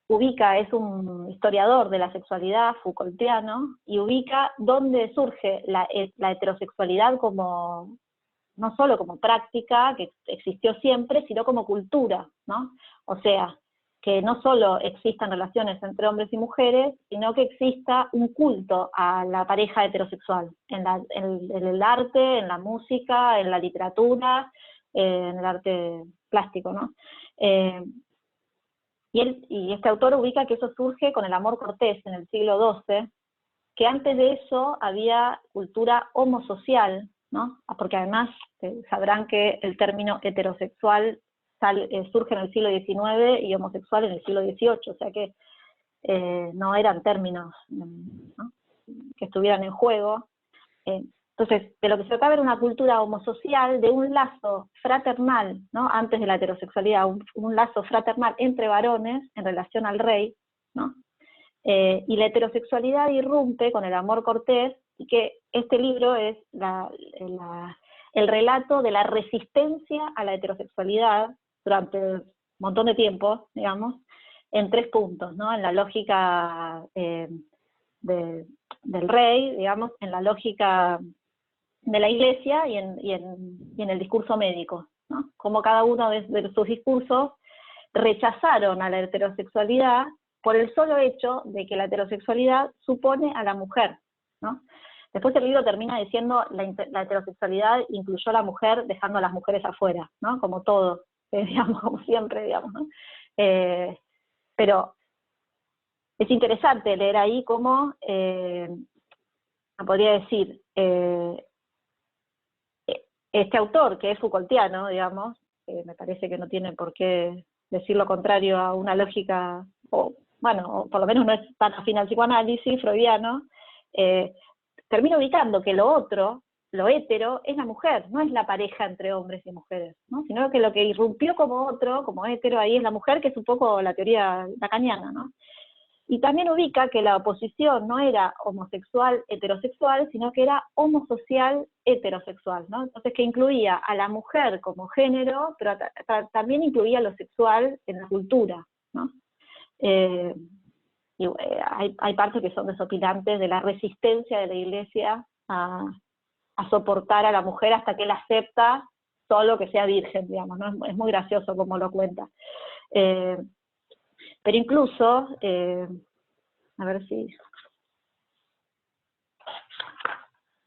ubica, es un historiador de la sexualidad Foucaultiano, y ubica dónde surge la heterosexualidad como, no solo como práctica, que existió siempre, sino como cultura, ¿no? O sea, que no solo existan relaciones entre hombres y mujeres, sino que exista un culto a la pareja heterosexual, en el arte, en la música, en la literatura, en el arte plástico, ¿no? Y este autor ubica que eso surge con el amor cortés en el siglo XII, que antes de eso había cultura homosocial, ¿no? Porque además sabrán que el término heterosexual surge en el siglo XIX y homosexual en el siglo XVIII, o sea que no eran términos, ¿no?, que estuvieran en juego. Entonces, de lo que se trataba era una cultura homosocial, de un lazo fraternal, ¿no?, antes de la heterosexualidad, un lazo fraternal entre varones en relación al rey, ¿no? Y la heterosexualidad irrumpe con el amor cortés, y que este libro es el relato de la resistencia a la heterosexualidad durante un montón de tiempo, digamos, en 3 puntos, ¿no? En la lógica del rey, digamos, en la lógica de la iglesia y en el discurso médico, ¿no? Como cada uno de sus discursos rechazaron a la heterosexualidad por el solo hecho de que la heterosexualidad supone a la mujer, ¿no? Después el libro termina diciendo la heterosexualidad incluyó a la mujer dejando a las mujeres afuera, ¿no? Como todo, digamos, como siempre, digamos, ¿no? Pero es interesante leer ahí cómo, podría decir, este autor, que es Foucaultiano, digamos, me parece que no tiene por qué decir lo contrario a una lógica, o por lo menos no es tan afín al psicoanálisis freudiano, termina ubicando que lo otro, lo hétero, es la mujer, no es la pareja entre hombres y mujeres, ¿no? Sino que lo que irrumpió como otro, como hétero, ahí es la mujer, que es un poco la teoría lacaniana, ¿no? Y también ubica que la oposición no era homosexual-heterosexual, sino que era homosocial-heterosexual, ¿no? Entonces, que incluía a la mujer como género, pero también incluía lo sexual en la cultura, ¿no? Hay partes que son desopilantes de la resistencia de la Iglesia a soportar a la mujer hasta que la acepta solo que sea virgen, digamos, ¿no? Es muy gracioso como lo cuenta. Pero incluso, a ver si...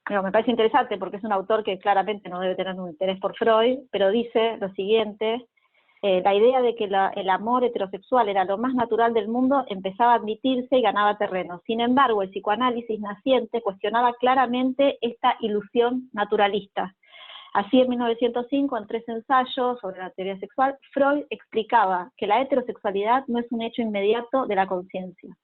me parece interesante porque es un autor que claramente no debe tener un interés por Freud, pero dice lo siguiente: la idea de que el amor heterosexual era lo más natural del mundo empezaba a admitirse y ganaba terreno. Sin embargo, el psicoanálisis naciente cuestionaba claramente esta ilusión naturalista. Así, en 1905, en 3 ensayos sobre la teoría sexual, Freud explicaba que la heterosexualidad no es un hecho inmediato de la conciencia.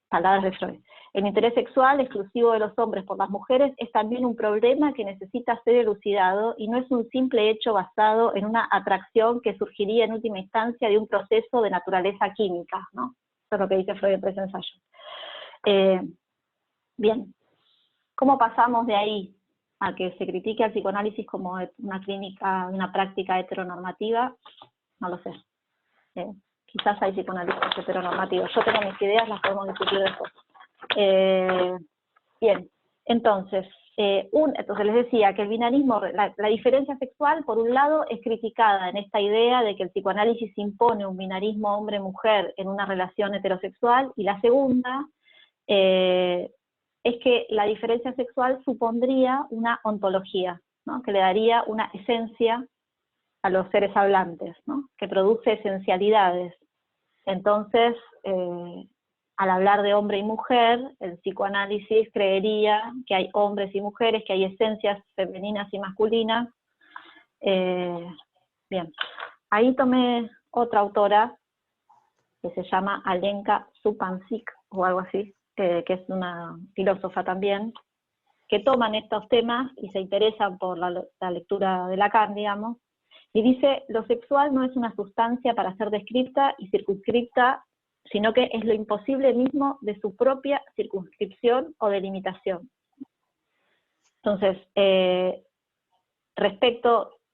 Palabras de Freud. El interés sexual exclusivo de los hombres por las mujeres es también un problema que necesita ser elucidado y no es un simple hecho basado en una atracción que surgiría en última instancia de un proceso de naturaleza química, ¿no? Eso es lo que dice Freud en 3 ensayos. Bien, ¿cómo pasamos de ahí a que se critique al psicoanálisis como una práctica heteronormativa? No lo sé. Quizás hay psicoanalistas heteronormativos. Yo tengo mis ideas, las podemos discutir después. Bien, entonces les decía que el binarismo, la diferencia sexual, por un lado, es criticada en esta idea de que el psicoanálisis impone un binarismo hombre-mujer en una relación heterosexual, y la segunda es que la diferencia sexual supondría una ontología, ¿no? Que le daría una esencia a los seres hablantes, ¿no? Que produce esencialidades. Entonces, al hablar de hombre y mujer, el psicoanálisis creería que hay hombres y mujeres, que hay esencias femeninas y masculinas. Bien, ahí tomé otra autora, que se llama Alenka Supancic, o algo así, que es una filósofa también, que toman estos temas y se interesan por la lectura de Lacan, digamos, y dice: lo sexual no es una sustancia para ser descripta y circunscripta, sino que es lo imposible mismo de su propia circunscripción o delimitación. Entonces,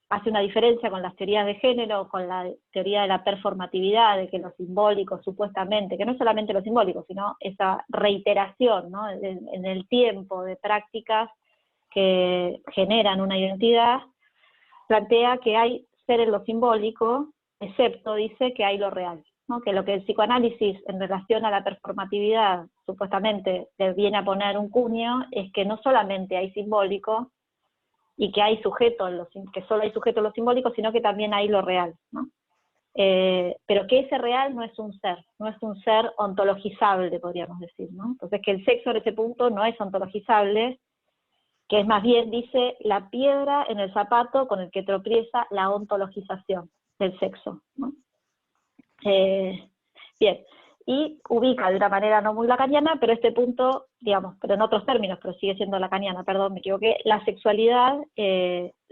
hace una diferencia con las teorías de género, con la teoría de la performatividad, de que lo simbólico, supuestamente, que no es solamente lo simbólico, sino esa reiteración, ¿no? en el tiempo de prácticas que generan una identidad, plantea que hay ser en lo simbólico, excepto, dice, que hay lo real, ¿no? Que lo que el psicoanálisis en relación a la performatividad supuestamente le viene a poner un cuño es que no solamente hay simbólico y que hay sujeto que solo hay sujeto en lo simbólico, sino que también hay lo real, ¿no? Pero que ese real no es un ser ontologizable, podríamos decir, ¿no? Entonces, que el sexo en ese punto no es ontologizable, que es más bien, dice, la piedra en el zapato con el que tropieza la ontologización del sexo, ¿no? Bien, y ubica de una manera no muy lacaniana, pero este punto, digamos, pero en otros términos, pero sigue siendo lacaniana, perdón, me equivoqué, la sexualidad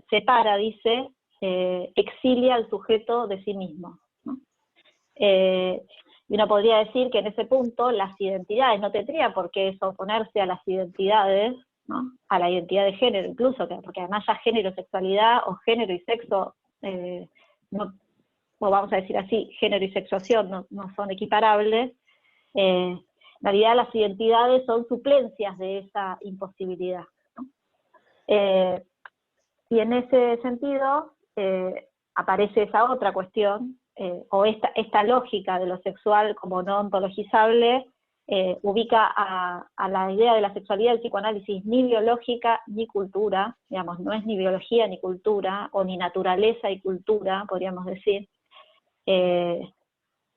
separa, dice, exilia al sujeto de sí mismo, ¿no? Y uno podría decir que en ese punto las identidades no tendrían por qué oponerse a las identidades, ¿no? A la identidad de género incluso, porque además ya género, sexualidad, o género y sexo, o vamos a decir así, género y sexuación no son equiparables. En realidad las identidades son suplencias de esa imposibilidad, ¿no? Y en ese sentido aparece esa otra cuestión, o esta lógica de lo sexual como no ontologizable, ubica a la idea de la sexualidad del psicoanálisis ni biológica ni cultura, digamos, no es ni biología ni cultura, o ni naturaleza y cultura, podríamos decir,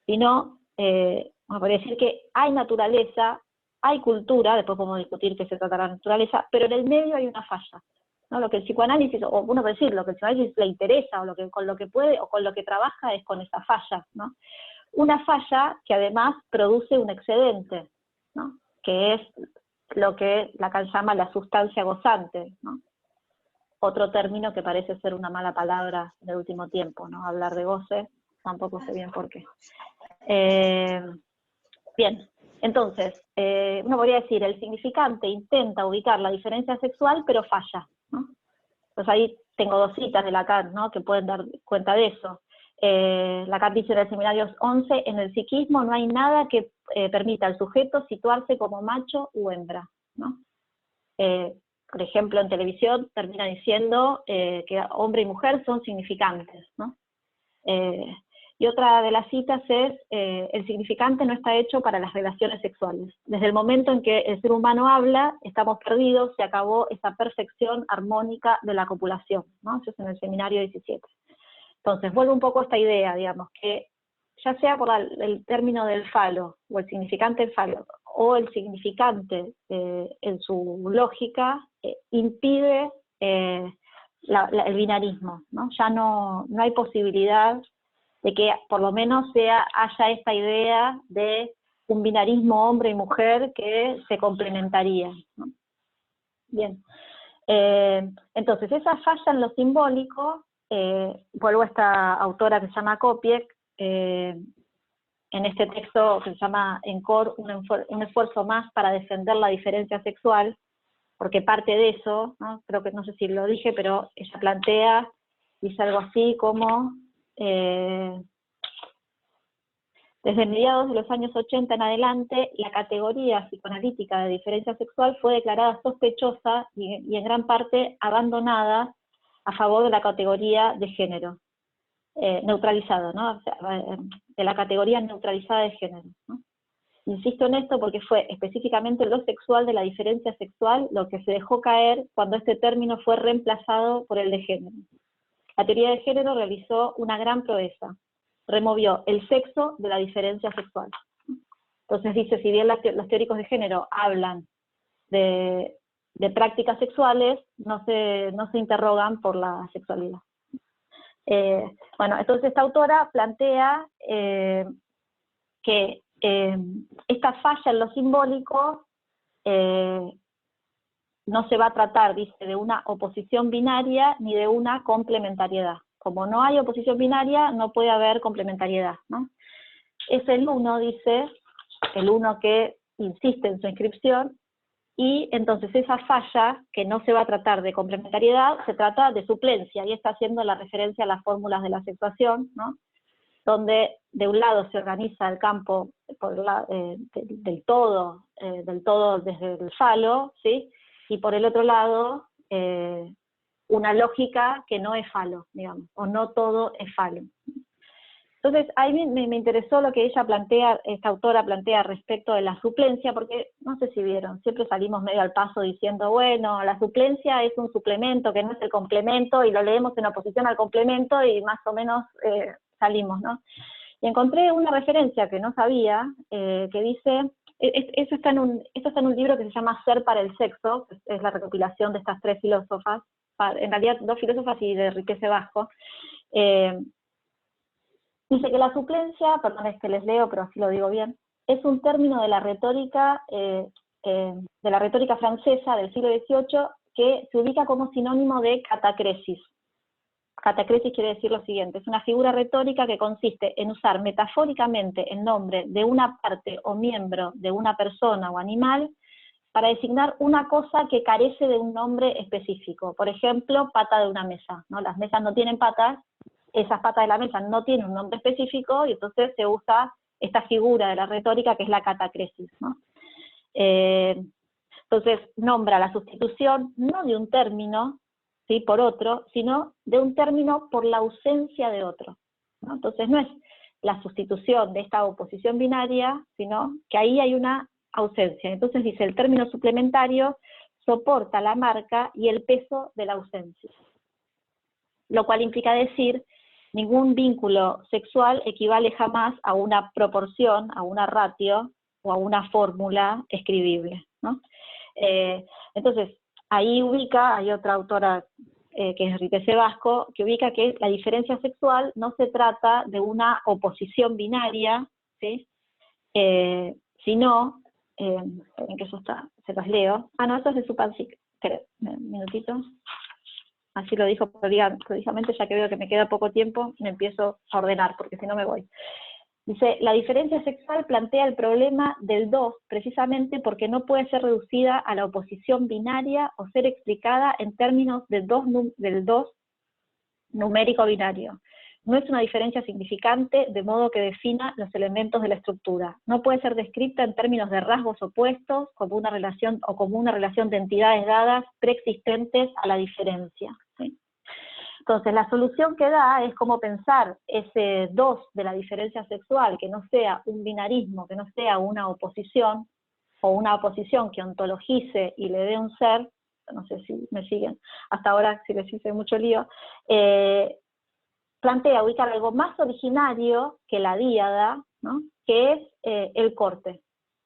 sino, vamos a decir que hay naturaleza, hay cultura, después podemos discutir qué se trata de la naturaleza, pero en el medio hay una falla, ¿no? Lo que el psicoanálisis, o uno puede decir, lo que el psicoanálisis le interesa, o con lo que puede, o con lo que trabaja, es con esa falla, ¿no? Una falla que además produce un excedente, ¿no? Que es lo que Lacan llama la sustancia gozante, ¿no? Otro término que parece ser una mala palabra en el último tiempo, ¿no? Hablar de goce, tampoco sé bien por qué. Bien, entonces, uno podría decir, el significante intenta ubicar la diferencia sexual, pero falla, ¿no? Pues ahí tengo 2 citas de Lacan, ¿no? Que pueden dar cuenta de eso. Lacan dice en el Seminarios 11, en el psiquismo no hay nada que permita al sujeto situarse como macho u hembra, ¿no? por ejemplo, en televisión termina diciendo que hombre y mujer son significantes, ¿no? Y otra de las citas es, el significante no está hecho para las relaciones sexuales. Desde el momento en que el ser humano habla, estamos perdidos, se acabó esa perfección armónica de la copulación, ¿no? Eso es en el seminario 17. Entonces, vuelve un poco a esta idea, digamos, que ya sea por el término del falo, o el significante del falo, o el significante en su lógica, impide el binarismo, ¿no? Ya no hay posibilidad de que por lo menos haya esta idea de un binarismo hombre y mujer que se complementaría, ¿no? Bien. Entonces, esa falla en lo simbólico, vuelvo a esta autora que se llama Kopiek, en este texto que se llama Encore, un esfuerzo más para defender la diferencia sexual, porque parte de eso, ¿no? Creo que no sé si lo dije, pero ella plantea, dice algo así como, desde mediados de los años 80 en adelante, la categoría psicoanalítica de diferencia sexual fue declarada sospechosa y en gran parte abandonada a favor de la categoría de género, neutralizada, ¿no? O sea, de la categoría neutralizada de género, ¿no? Insisto en esto porque fue específicamente lo sexual de la diferencia sexual lo que se dejó caer cuando este término fue reemplazado por el de género. La teoría de género realizó una gran proeza, removió el sexo de la diferencia sexual. Entonces dice, si bien los teóricos de género hablan de prácticas sexuales, no se interrogan por la sexualidad. Bueno, entonces esta autora plantea que esta falla en lo simbólico no se va a tratar, dice, de una oposición binaria ni de una complementariedad. Como no hay oposición binaria, no puede haber complementariedad, ¿no? Es el uno, dice, el uno que insiste en su inscripción, y entonces esa falla, que no se va a tratar de complementariedad, se trata de suplencia, y está haciendo la referencia a las fórmulas de la sexuación, ¿no? Donde de un lado se organiza el campo del todo desde el falo, ¿sí? Y por el otro lado, una lógica que no es falo, digamos, o no todo es falo. Entonces, ahí me interesó lo que ella plantea, esta autora plantea respecto de la suplencia, porque no sé si vieron, siempre salimos medio al paso diciendo, bueno, la suplencia es un suplemento que no es el complemento, y lo leemos en oposición al complemento, y más o menos salimos, ¿no? Y encontré una referencia que no sabía, que dice, esto está en un libro que se llama Ser para el sexo, que es la recopilación de estas tres filósofas, en realidad dos filósofas y de Enrique Sebasco. Dice que la suplencia, perdón, es que les leo, pero así lo digo bien, es un término de la retórica francesa del siglo XVIII que se ubica como sinónimo de catacresis. Catacresis quiere decir lo siguiente, es una figura retórica que consiste en usar metafóricamente el nombre de una parte o miembro de una persona o animal para designar una cosa que carece de un nombre específico. Por ejemplo, pata de una mesa, ¿no? Las mesas no tienen patas, esas patas de la mesa no tienen un nombre específico, y entonces se usa esta figura de la retórica que es la catacresis, ¿no? Entonces nombra la sustitución no de un término, ¿sí?, por otro, sino de un término por la ausencia de otro, ¿no? Entonces no es la sustitución de esta oposición binaria, sino que ahí hay una ausencia. Entonces dice, el término suplementario soporta la marca y el peso de la ausencia, lo cual implica decir, ningún vínculo sexual equivale jamás a una proporción, a una ratio, o a una fórmula escribible, ¿no? Entonces, ahí hay otra autora que es Enrique Sebasco, que ubica que la diferencia sexual no se trata de una oposición binaria, ¿sí?, sino, en que eso está, se los leo, no, eso es de Supancic, espera, un minutito, así lo dijo precisamente, ya que veo que me queda poco tiempo, me empiezo a ordenar, porque si no me voy. Dice, la diferencia sexual plantea el problema del 2, precisamente porque no puede ser reducida a la oposición binaria o ser explicada en términos del 2 numérico binario. no es una diferencia significante de modo que defina los elementos de la estructura. No puede ser descrita en términos de rasgos opuestos como una relación de entidades dadas preexistentes a la diferencia, ¿sí? Entonces, la solución que da es como pensar ese 2 de la diferencia sexual, que no sea un binarismo, que no sea una oposición, o una oposición que ontologice y le dé un ser, no sé si me siguen, hasta ahora si les hice mucho lío, plantea ubicar algo más originario que la díada, ¿no? Que es el corte,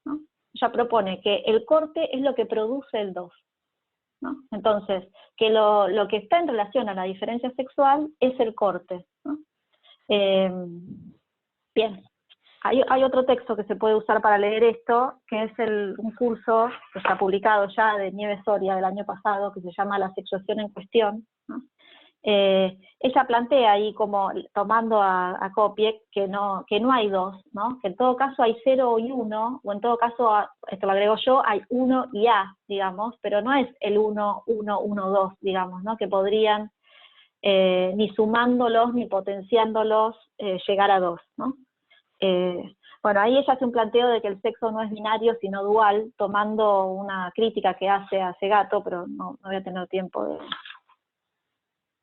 ¿no? Ella propone que el corte es lo que produce el 2, ¿no? Entonces, que lo que está en relación a la diferencia sexual es el corte, ¿no? Bien, hay otro texto que se puede usar para leer esto, que es un curso que está publicado ya de Nieves Soria del año pasado, que se llama La sexuación en cuestión, ¿no? Ella plantea ahí, como tomando a Kopiek, que no hay 2, ¿no? Que en todo caso hay 0 y 1, o en todo caso, esto lo agrego yo, hay 1 y A, digamos, pero no es el 1, 1, 1, 2, digamos, ¿no? Que podrían, ni sumándolos, ni potenciándolos, llegar a 2, ¿no? Bueno, ahí ella hace un planteo de que el sexo no es binario, sino dual, tomando una crítica que hace a Segato, pero no voy a tener tiempo de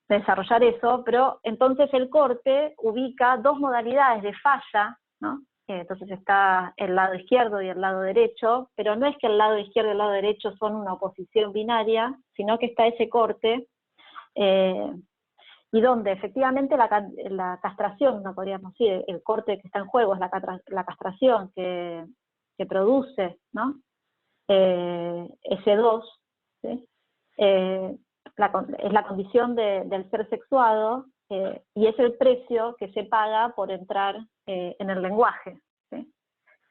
desarrollar eso, pero entonces el corte ubica 2 modalidades de falla, ¿no? Entonces está el lado izquierdo y el lado derecho, pero no es que el lado izquierdo y el lado derecho son una oposición binaria, sino que está ese corte, y donde efectivamente la castración, no podríamos decir, el corte que está en juego es la castración que produce, ¿no? Ese 2, ¿sí? Es la condición del ser sexuado, y es el precio que se paga por entrar en el lenguaje, ¿sí?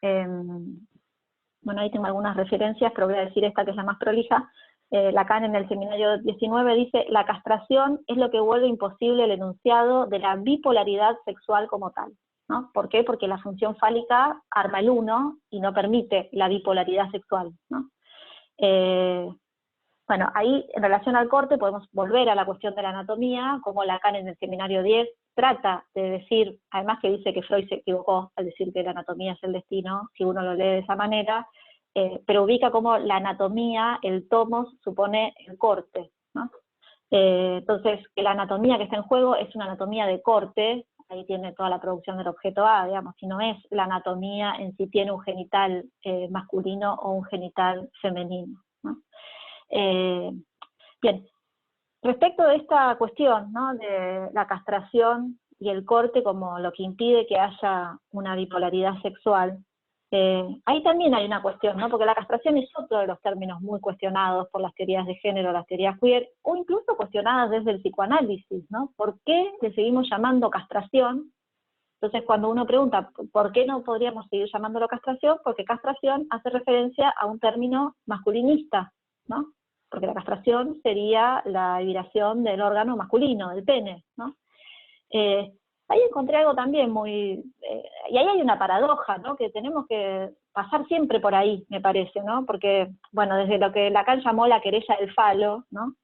Bueno, ahí tengo algunas referencias, pero voy a decir esta que es la más prolija. Lacan en el seminario 19 dice: la castración es lo que vuelve imposible el enunciado de la bipolaridad sexual como tal, ¿no? ¿Por qué? Porque la función fálica arma el 1 y no permite la bipolaridad sexual, ¿no? Bueno, ahí en relación al corte podemos volver a la cuestión de la anatomía, como Lacan en el seminario 10 trata de decir, además que dice que Freud se equivocó al decir que la anatomía es el destino, si uno lo lee de esa manera, pero ubica como la anatomía, el tomos, supone el corte, ¿no? Entonces, que la anatomía que está en juego es una anatomía de corte, ahí tiene toda la producción del objeto A, digamos, si no es la anatomía en sí tiene un genital masculino o un genital femenino, ¿no? Bien, respecto de esta cuestión, ¿no? De la castración y el corte como lo que impide que haya una bipolaridad sexual, ahí también hay una cuestión, ¿no? Porque la castración es otro de los términos muy cuestionados por las teorías de género, las teorías queer, o incluso cuestionadas desde el psicoanálisis, ¿no? ¿Por qué le seguimos llamando castración? Entonces, cuando uno pregunta, ¿por qué no podríamos seguir llamándolo castración? Porque castración hace referencia a un término masculinista, ¿no? Porque la castración sería la liberación del órgano masculino, del pene, ¿no? Ahí encontré algo también muy... y ahí hay una paradoja, ¿no? Que tenemos que pasar siempre por ahí, me parece, ¿no? Porque, bueno, desde lo que Lacan llamó la querella del falo, ¿no?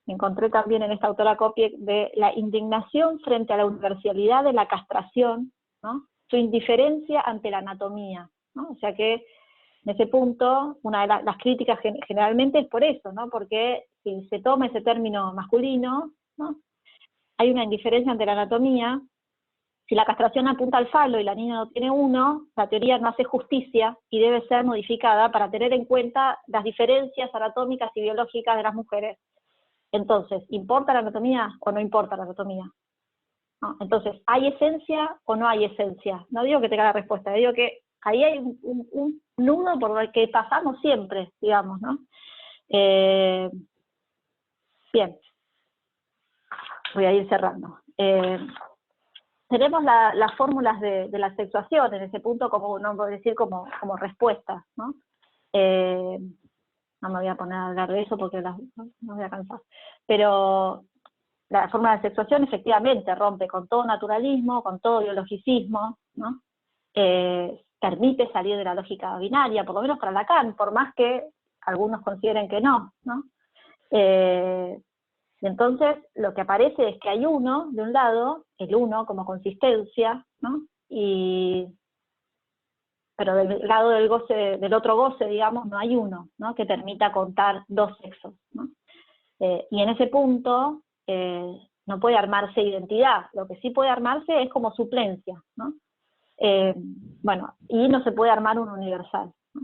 Encontré también en esta autora Kopiek de la indignación frente a la universalidad de la castración, ¿no? Su indiferencia ante la anatomía, ¿no? O sea que en ese punto, una de las críticas generalmente es por eso, ¿no? Porque si se toma ese término masculino, ¿no? Hay una indiferencia ante la anatomía. Si la castración apunta al falo y la niña no tiene uno, la teoría no hace justicia y debe ser modificada para tener en cuenta las diferencias anatómicas y biológicas de las mujeres. Entonces, ¿importa la anatomía o no importa la anatomía? ¿No? Entonces, ¿hay esencia o no hay esencia? No digo que tenga la respuesta, digo que ahí hay un nudo por el que pasamos siempre, digamos, ¿no? Bien, voy a ir cerrando. Tenemos las fórmulas de la sexuación en ese punto, como no puedo decir como respuestas, ¿no? No me voy a poner a hablar de eso porque no voy a cansar. Pero la fórmula de sexuación efectivamente rompe con todo naturalismo, con todo biologicismo, ¿no? Permite salir de la lógica binaria, por lo menos para Lacan, por más que algunos consideren que no, ¿no? Y entonces lo que aparece es que hay uno, de un lado, el uno como consistencia, ¿no? Pero del lado del goce, del otro goce, digamos, no hay uno, ¿no? Que permita contar dos sexos, ¿no? Y en ese punto no puede armarse identidad, lo que sí puede armarse es como suplencia, ¿no? Bueno, y no se puede armar un universal, ¿no?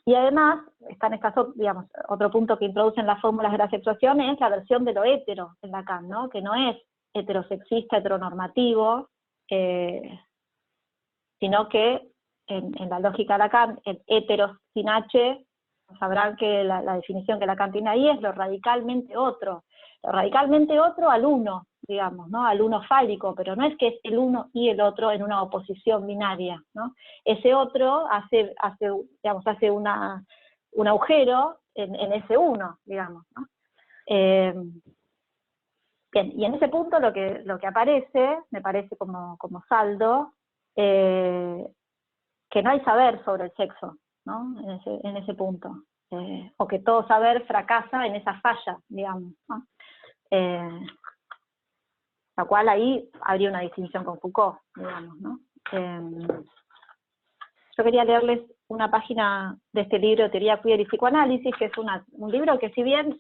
Y además, está en este caso, digamos, otro punto que introducen las fórmulas de la sexuación es la versión de lo hetero en Lacan, ¿no? Que no es heterosexista, heteronormativo, sino que en la lógica de Lacan, el hetero sin H, sabrán que la definición que Lacan tiene ahí es lo radicalmente otro al uno, digamos, ¿no? Al uno fálico, pero no es que es el uno y el otro en una oposición binaria, ¿no? Ese otro hace un agujero en ese uno, digamos, ¿no? Bien, y en ese punto lo que aparece, me parece como saldo, que no hay saber sobre el sexo, ¿no? En ese punto. O que todo saber fracasa en esa falla, digamos, ¿no? La cual ahí habría una distinción con Foucault, digamos, ¿no? Yo quería leerles una página de este libro, Teoría Queer y Psicoanálisis, que es un libro que si bien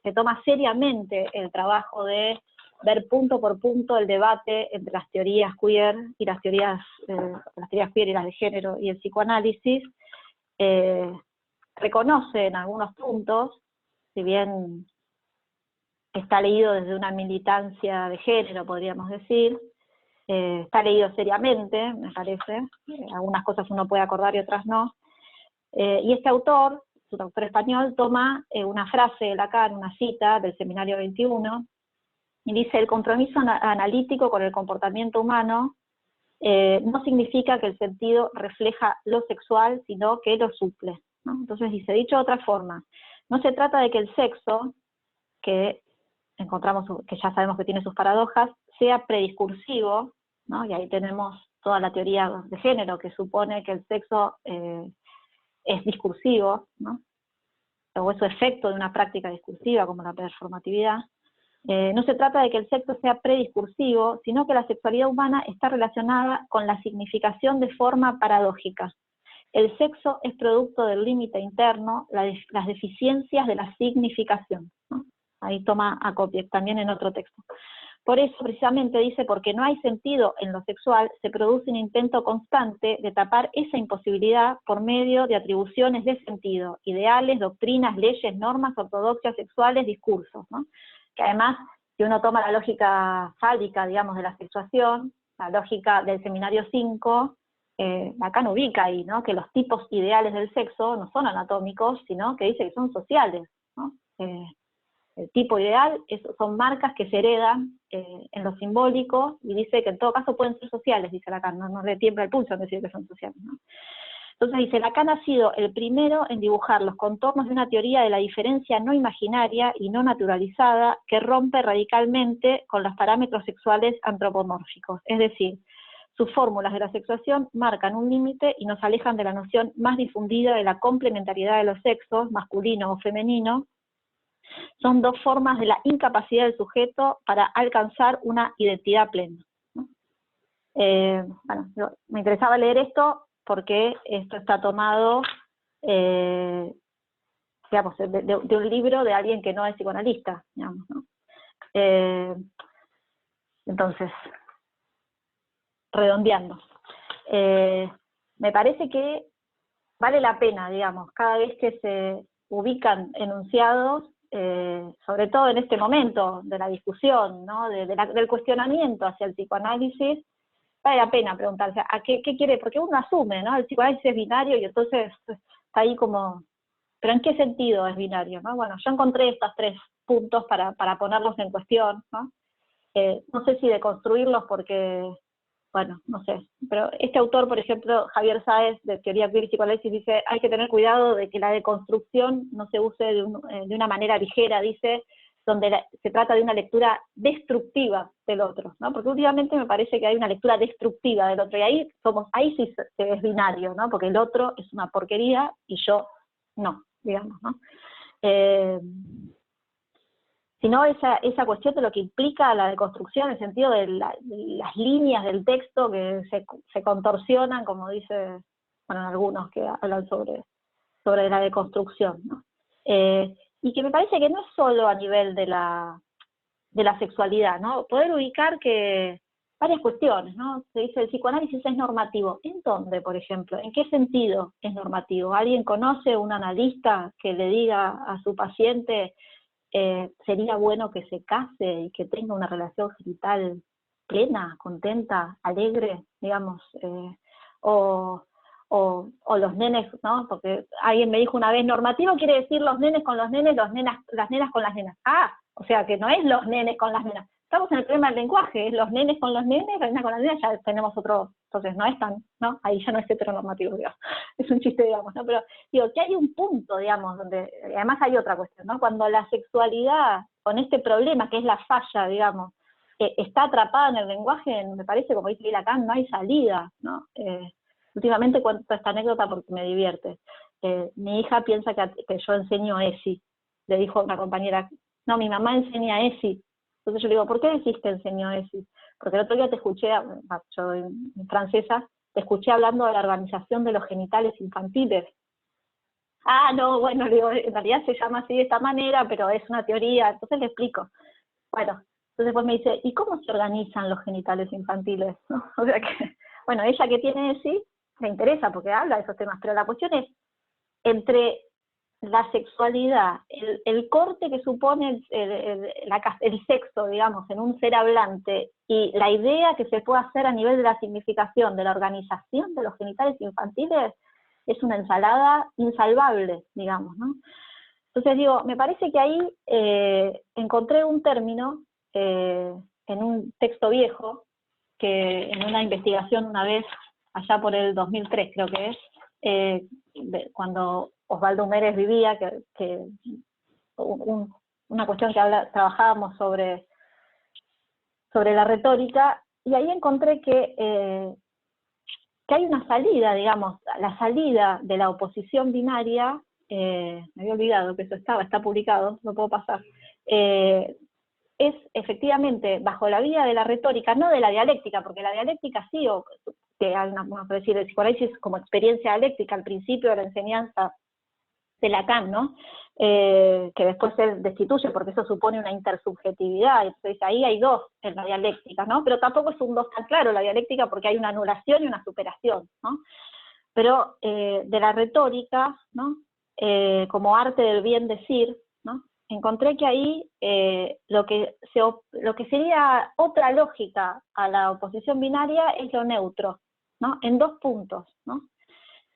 se toma seriamente el trabajo de ver punto por punto el debate entre las teorías queer y las teorías queer y las de género y el psicoanálisis, reconoce en algunos puntos, si bien está leído desde una militancia de género, podríamos decir, está leído seriamente, me parece, algunas cosas uno puede acordar y otras no, y este autor, es un autor español, toma una frase de Lacan, una cita del Seminario 21, y dice: el compromiso analítico con el comportamiento humano no significa que el sentido refleja lo sexual, sino que lo suple, ¿no? Entonces dice, dicho de otra forma, no se trata de que el sexo, que encontramos, que ya sabemos que tiene sus paradojas, sea prediscursivo, ¿no? Y ahí tenemos toda la teoría de género que supone que el sexo es discursivo, ¿no? O es su efecto de una práctica discursiva como la performatividad. No se trata de que el sexo sea prediscursivo, sino que la sexualidad humana está relacionada con la significación de forma paradójica. El sexo es producto del límite interno, las deficiencias de la significación, ¿no? Ahí toma a Kopiec, también en otro texto. Por eso, precisamente, dice, porque no hay sentido en lo sexual, se produce un intento constante de tapar esa imposibilidad por medio de atribuciones de sentido, ideales, doctrinas, leyes, normas, ortodoxias sexuales, discursos, ¿no? Que además, si uno toma la lógica fálica, digamos, de la sexuación, la lógica del Seminario 5, Lacan ubica ahí, ¿no? Que los tipos ideales del sexo no son anatómicos, sino que dice que son sociales, ¿no? El tipo ideal son marcas que se heredan en lo simbólico, y dice que en todo caso pueden ser sociales, dice Lacan, no le tiembla el pulso en decir que son sociales, ¿no? Entonces dice, Lacan ha sido el primero en dibujar los contornos de una teoría de la diferencia no imaginaria y no naturalizada que rompe radicalmente con los parámetros sexuales antropomórficos. Es decir, sus fórmulas de la sexuación marcan un límite y nos alejan de la noción más difundida de la complementariedad de los sexos, masculino o femenino. Son dos formas de la incapacidad del sujeto para alcanzar una identidad plena, ¿no? Bueno, me interesaba leer esto porque esto está tomado, digamos, de un libro de alguien que no es psicoanalista, digamos, ¿no? Entonces, redondeando, me parece que vale la pena, digamos, cada vez que se ubican enunciados, sobre todo en este momento de la discusión, ¿no? Del cuestionamiento hacia el psicoanálisis, vale la pena preguntarse, ¿a qué quiere? Porque uno asume, ¿no? El psicoanálisis es binario y entonces está ahí como, ¿pero en qué sentido es binario, ¿no? Bueno, yo encontré estos 3 puntos para ponerlos en cuestión, ¿no? No sé si deconstruirlos porque, bueno, no sé, pero este autor, por ejemplo, Javier Sáez, de Teoría Queer y Psicoanálisis, dice, hay que tener cuidado de que la deconstrucción no se use de una manera ligera, dice, donde se trata de una lectura destructiva del otro, ¿no? Porque últimamente me parece que hay una lectura destructiva del otro, y ahí sí se es binario, ¿no? Porque el otro es una porquería y yo no, digamos, ¿no? sino esa cuestión de lo que implica la deconstrucción, en el sentido de las líneas del texto que se contorsionan, como dice, bueno, algunos que hablan sobre la deconstrucción, ¿no? Y que me parece que no es solo a nivel de la sexualidad, ¿no? Poder ubicar que varias cuestiones, ¿no? Se dice el psicoanálisis es normativo. ¿En dónde, por ejemplo? ¿En qué sentido es normativo? ¿Alguien conoce un analista que le diga a su paciente sería bueno que se case y que tenga una relación genital plena, contenta, alegre, digamos? O los nenes, ¿no? Porque alguien me dijo una vez, normativo quiere decir los nenes con los nenes, las nenas con las nenas. Ah, o sea que no es los nenes con las nenas. Estamos en el problema del lenguaje, es los nenes con los nenes, las nenas con las nenas, ya tenemos otro, entonces no es tan, ¿no? Ahí ya no es heteronormativo, digamos. Es un chiste, digamos, ¿no? Pero digo, que hay un punto, digamos, donde, además hay otra cuestión, ¿no? Cuando la sexualidad, con este problema que es la falla, digamos, está atrapada en el lenguaje, me parece, como dice Lacan, no hay salida, ¿no? Últimamente cuento esta anécdota porque me divierte. Mi hija piensa que yo enseño ESI. Le dijo a una compañera, no, mi mamá enseña ESI. Entonces yo le digo, ¿por qué decís que enseñó ESI? Porque el otro día te escuché, yo soy francesa, te escuché hablando de la organización de los genitales infantiles. Ah, no, bueno, le digo, en realidad se llama así de esta manera, pero es una teoría, entonces le explico. Bueno, entonces después me dice, ¿y cómo se organizan los genitales infantiles? ¿No? O sea que, bueno, ella que tiene ESI, me interesa porque habla de esos temas, pero la cuestión es, entre la sexualidad, el corte que supone el sexo, digamos, en un ser hablante, y la idea que se puede hacer a nivel de la significación, de la organización de los genitales infantiles, es una ensalada insalvable, digamos, ¿no? Entonces digo, me parece que ahí encontré un término en un texto viejo, que en una investigación una vez, allá por el 2003 creo que es, cuando Osvaldo Humérez vivía, una cuestión que trabajábamos sobre la retórica, y ahí encontré que hay una salida, digamos, la salida de la oposición binaria, me había olvidado que eso está publicado, no puedo pasar, es efectivamente bajo la vía de la retórica, no de la dialéctica, porque la dialéctica sí, o que vamos a decir, el psicoanálisis como experiencia dialéctica al principio de la enseñanza de Lacan, ¿no? Que después se destituye porque eso supone una intersubjetividad, entonces ahí hay dos en la dialéctica, ¿no? Pero tampoco es un dos tan claro la dialéctica porque hay una anulación y una superación, ¿no? Pero de la retórica, ¿no? Como arte del bien decir, ¿no? Encontré que ahí lo que sería otra lógica a la oposición binaria es lo neutro, ¿no? En dos puntos, ¿no?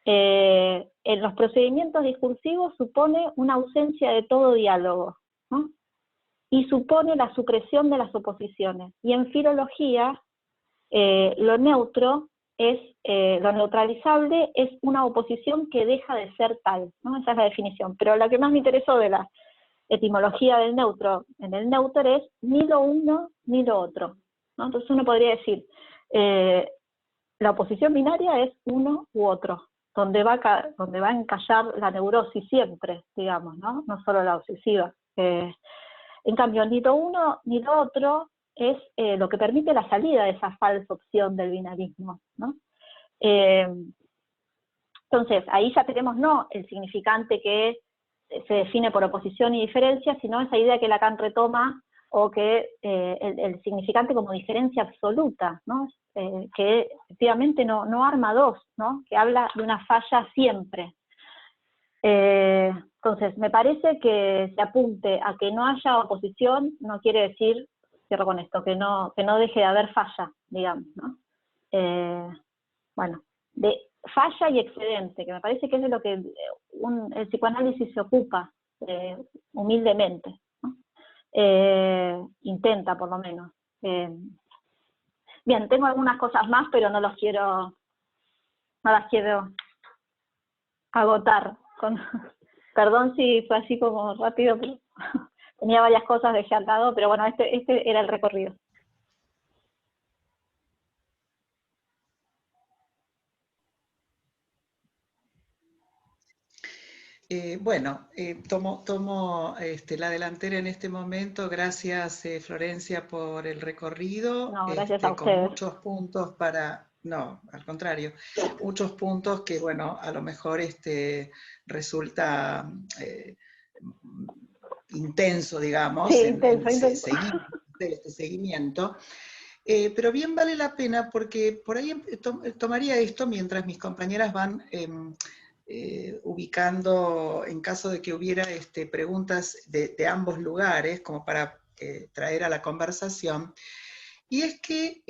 En los procedimientos discursivos supone una ausencia de todo diálogo, ¿no? Y supone la supresión de las oposiciones. Y en filología, lo neutro es, lo neutralizable es una oposición que deja de ser tal, ¿no? Esa es la definición. Pero lo que más me interesó de la etimología del neutro, en el neutro es ni lo uno ni lo otro, ¿no? Entonces uno podría decir, la oposición binaria es uno u otro, donde va a encallar la neurosis siempre, digamos, ¿no? No solo la obsesiva. En cambio, ni lo uno ni lo otro es lo que permite la salida de esa falsa opción del binarismo, ¿no? Entonces, ahí ya tenemos no el significante que se define por oposición y diferencia, sino esa idea que Lacan retoma, o que el significante como diferencia absoluta, ¿no? Que efectivamente no arma dos, ¿no? Que habla de una falla siempre. Entonces, me parece que se apunte a que no haya oposición, no quiere decir, cierro con esto, que no deje de haber falla, digamos, ¿no? Bueno, de falla y excedente, que me parece que es de lo que el psicoanálisis se ocupa humildemente, ¿no? Intenta por lo menos. Bien, tengo algunas cosas más, pero no las quiero agotar. Perdón si fue así como rápido, pero tenía varias cosas dejé al lado, pero bueno, este era el recorrido. Bueno, tomo la delantera en este momento. Gracias, Florencia, por el recorrido. No, gracias a con ustedes. muchos puntos para... No, al contrario, muchos puntos que, bueno, a lo mejor resulta intenso, digamos, Sí, en intenso. seguir este seguimiento. Pero bien vale la pena porque por ahí tomaría esto mientras mis compañeras van ubicando, en caso de que hubiera preguntas de ambos lugares, como para traer a la conversación. Y es que,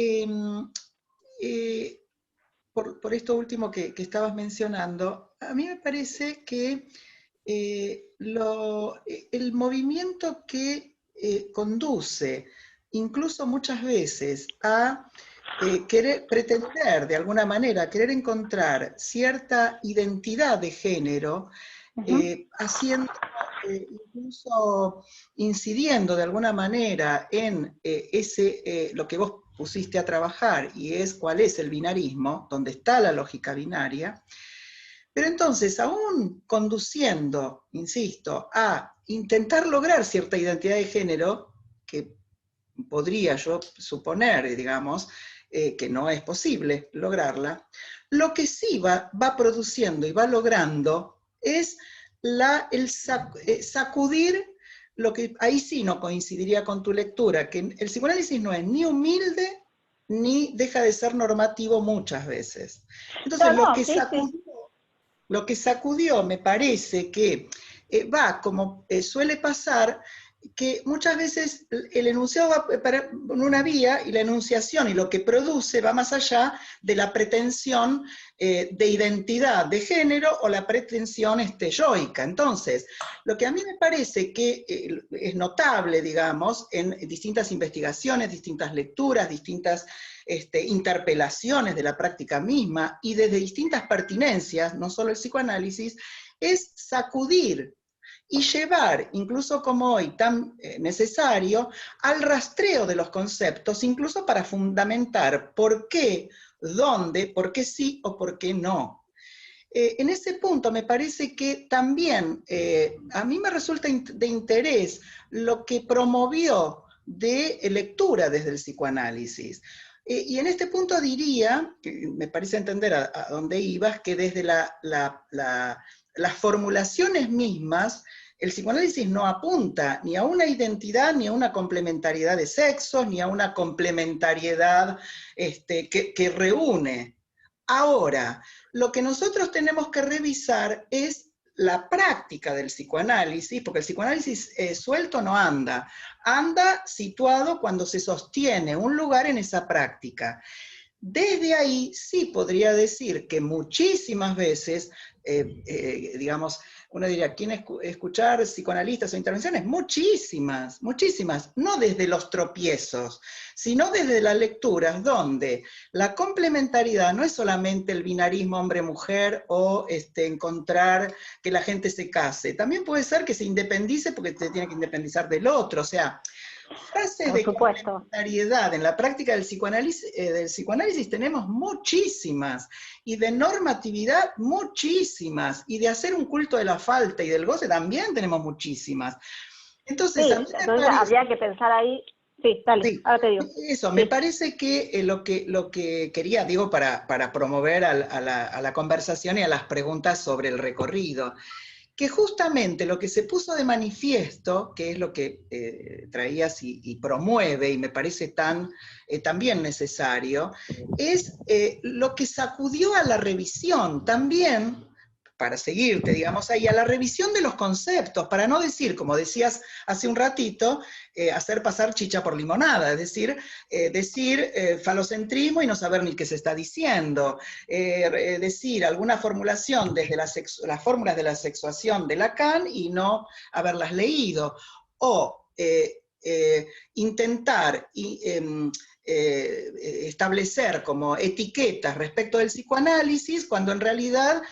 por esto último que estabas mencionando, a mí me parece que el movimiento que conduce, incluso muchas veces, a querer pretender, de alguna manera, querer encontrar cierta identidad de género, haciendo, incluso incidiendo de alguna manera en lo que vos pusiste a trabajar, y es cuál es el binarismo, donde está la lógica binaria. Pero entonces, aún conduciendo, insisto, a intentar lograr cierta identidad de género, que podría yo suponer, digamos, que no es posible lograrla, lo que sí va produciendo y va logrando es sacudir lo que ahí sí no coincidiría con tu lectura, que el psicoanálisis no es ni humilde ni deja de ser normativo muchas veces. Entonces, lo que sacudió, me parece que va, como suele pasar, que muchas veces el enunciado va en una vía y la enunciación y lo que produce va más allá de la pretensión de identidad de género o la pretensión yoica. Entonces, lo que a mí me parece que es notable, digamos, en distintas investigaciones, distintas lecturas, distintas interpelaciones de la práctica misma y desde distintas pertinencias, no solo el psicoanálisis, es sacudir y llevar, incluso como hoy tan necesario, al rastreo de los conceptos, incluso para fundamentar por qué, dónde, por qué sí o por qué no. En ese punto me parece que también a mí me resulta de interés lo que promovió de lectura desde el psicoanálisis. Y en este punto diría, que me parece entender a dónde ibas, que desde las formulaciones mismas, el psicoanálisis no apunta ni a una identidad, ni a una complementariedad de sexos, ni a una complementariedad que reúne. Ahora, lo que nosotros tenemos que revisar es la práctica del psicoanálisis, porque el psicoanálisis suelto no anda, anda situado cuando se sostiene un lugar en esa práctica. Desde ahí sí podría decir que muchísimas veces, digamos, uno diría, ¿quién escuchar psicoanalistas o intervenciones? Muchísimas, muchísimas, no desde los tropiezos, sino desde las lecturas donde la complementariedad no es solamente el binarismo hombre-mujer o encontrar que la gente se case, también puede ser que se independice porque se tiene que independizar del otro, o sea, frases de complementariedad en la práctica del psicoanálisis tenemos muchísimas, y de normatividad muchísimas, y de hacer un culto de la falta y del goce también tenemos muchísimas. Entonces, sí, a mí me entonces parece, habría que pensar ahí. Sí, dale, sí, ahora te digo. eso, sí. me parece que lo que quería, digo, para promover a la conversación y a las preguntas sobre el recorrido, que justamente lo que se puso de manifiesto, que es lo que traías y promueve, y me parece también necesario, es lo que sacudió a la revisión también, para seguirte, digamos, ahí, a la revisión de los conceptos, para no decir, como decías hace un ratito, hacer pasar chicha por limonada, es decir, decir falocentrismo y no saber ni qué se está diciendo, decir alguna formulación desde las fórmulas de la sexuación de Lacan y no haberlas leído, o intentar establecer como etiquetas respecto del psicoanálisis, cuando en realidad